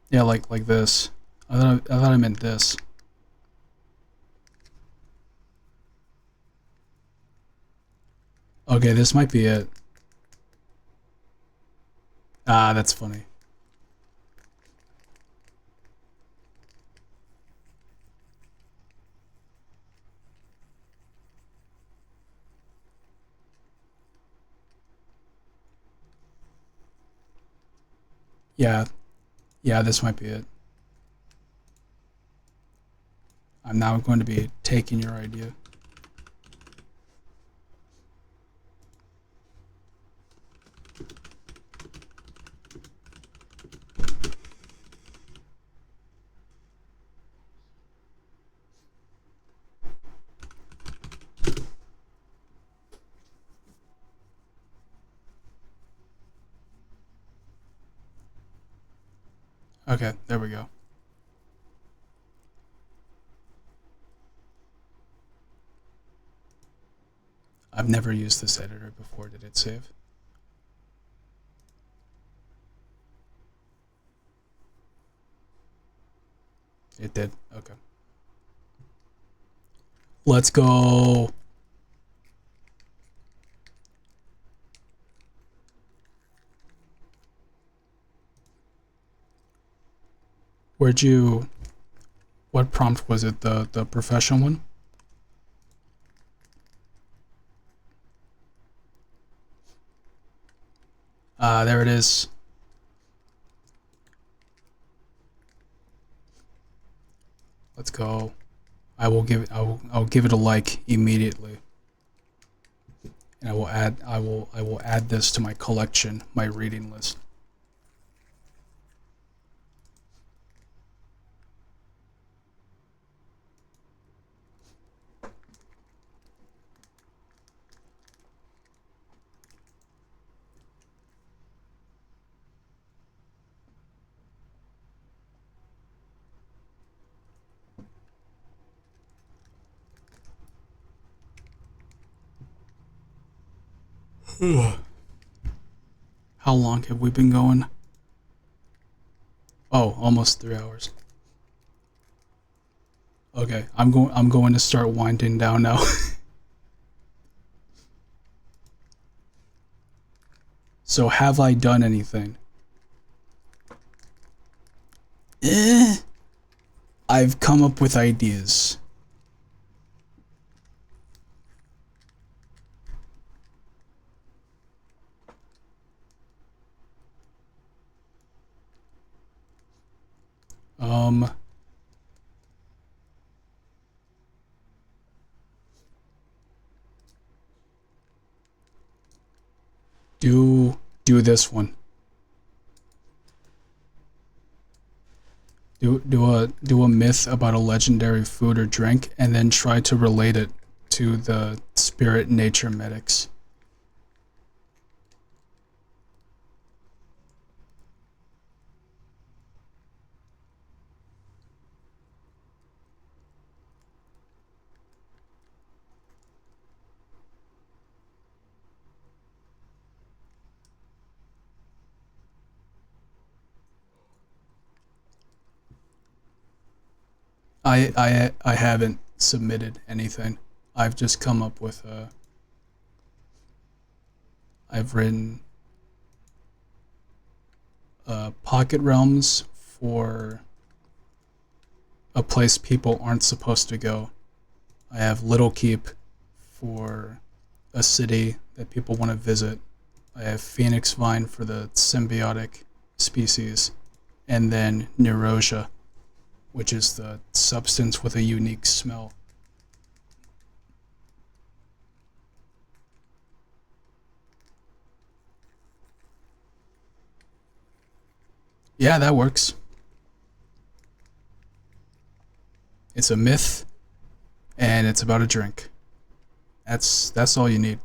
Yeah, like this. I thought I meant this. Okay, this might be it. Ah, that's funny. Yeah, yeah, this might be it. I'm now going to be taking your idea. Okay, there we go. I've never used this editor before. Did it save? It did. Okay. Let's go. Where'd you? What prompt was it? The professional one? There it is. Let's go. I'll give it a like immediately. And I will add this to my collection, my reading list. How long have we been going? Oh, almost 3 hours. Okay, I'm going to start winding down now. So have I done anything? Eh. I've come up with ideas. Um, do this one. Do a myth about a legendary food or drink, and then try to relate it to the spirit nature medics. I haven't submitted anything. I've just come up with a. I've written pocket realms for a place people aren't supposed to go. I have Little Keep for a city that people want to visit. I have Phoenix Vine for the symbiotic species, and then Neurosia, which is the substance with a unique smell. Yeah, that works. It's a myth, and it's about a drink. That's all you need.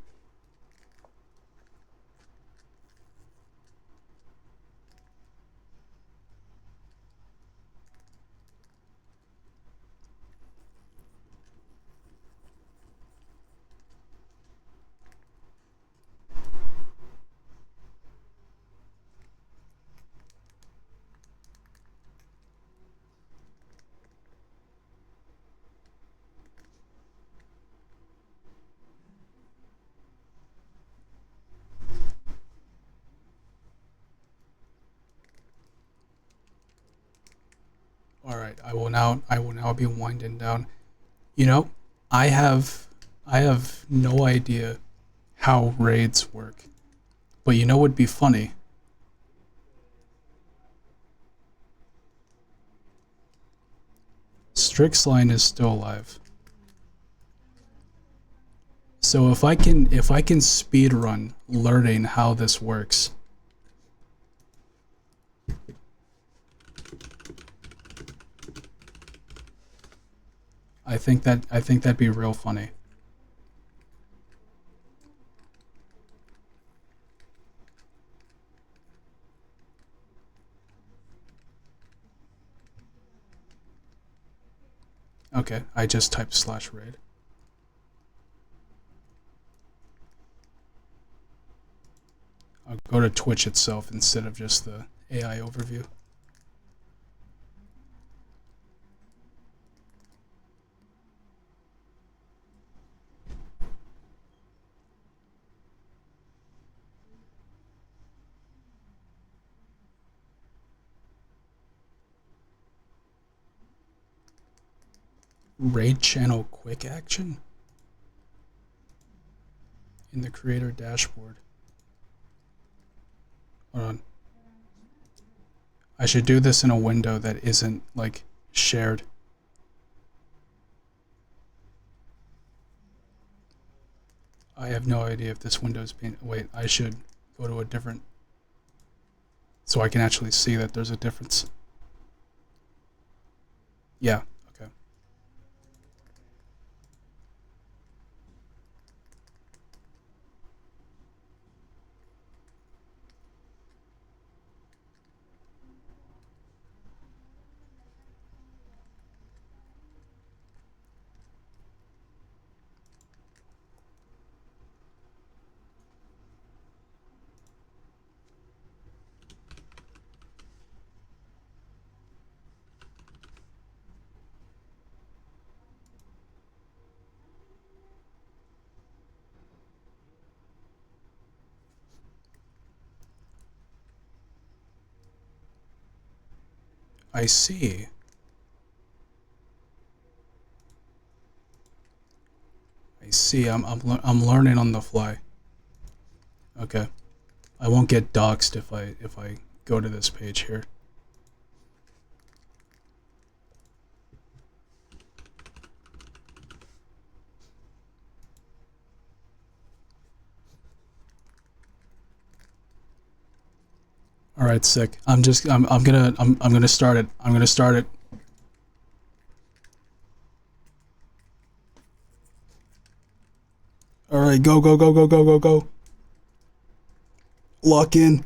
All right, I will now be winding down. You know, I have I have no idea how raids work. But you know what'd be funny? Strixline is still alive. So if I can speed run learning how this works, I think that'd be real funny. Okay, I just typed slash raid. I'll go to Twitch itself instead of just the AI overview. Raid channel quick action in the creator dashboard. Hold on. I should do this in a window that isn't like shared. I have no idea if this window's being. Wait, I should go to a different. So I can actually see that there's a difference. Yeah, okay. I see. see. I'm learning on the fly. Okay. I won't get doxxed if I go to this page here. All right, sick. I'm gonna start it. I'm gonna start it. All right, go go go go go go go. Lock in.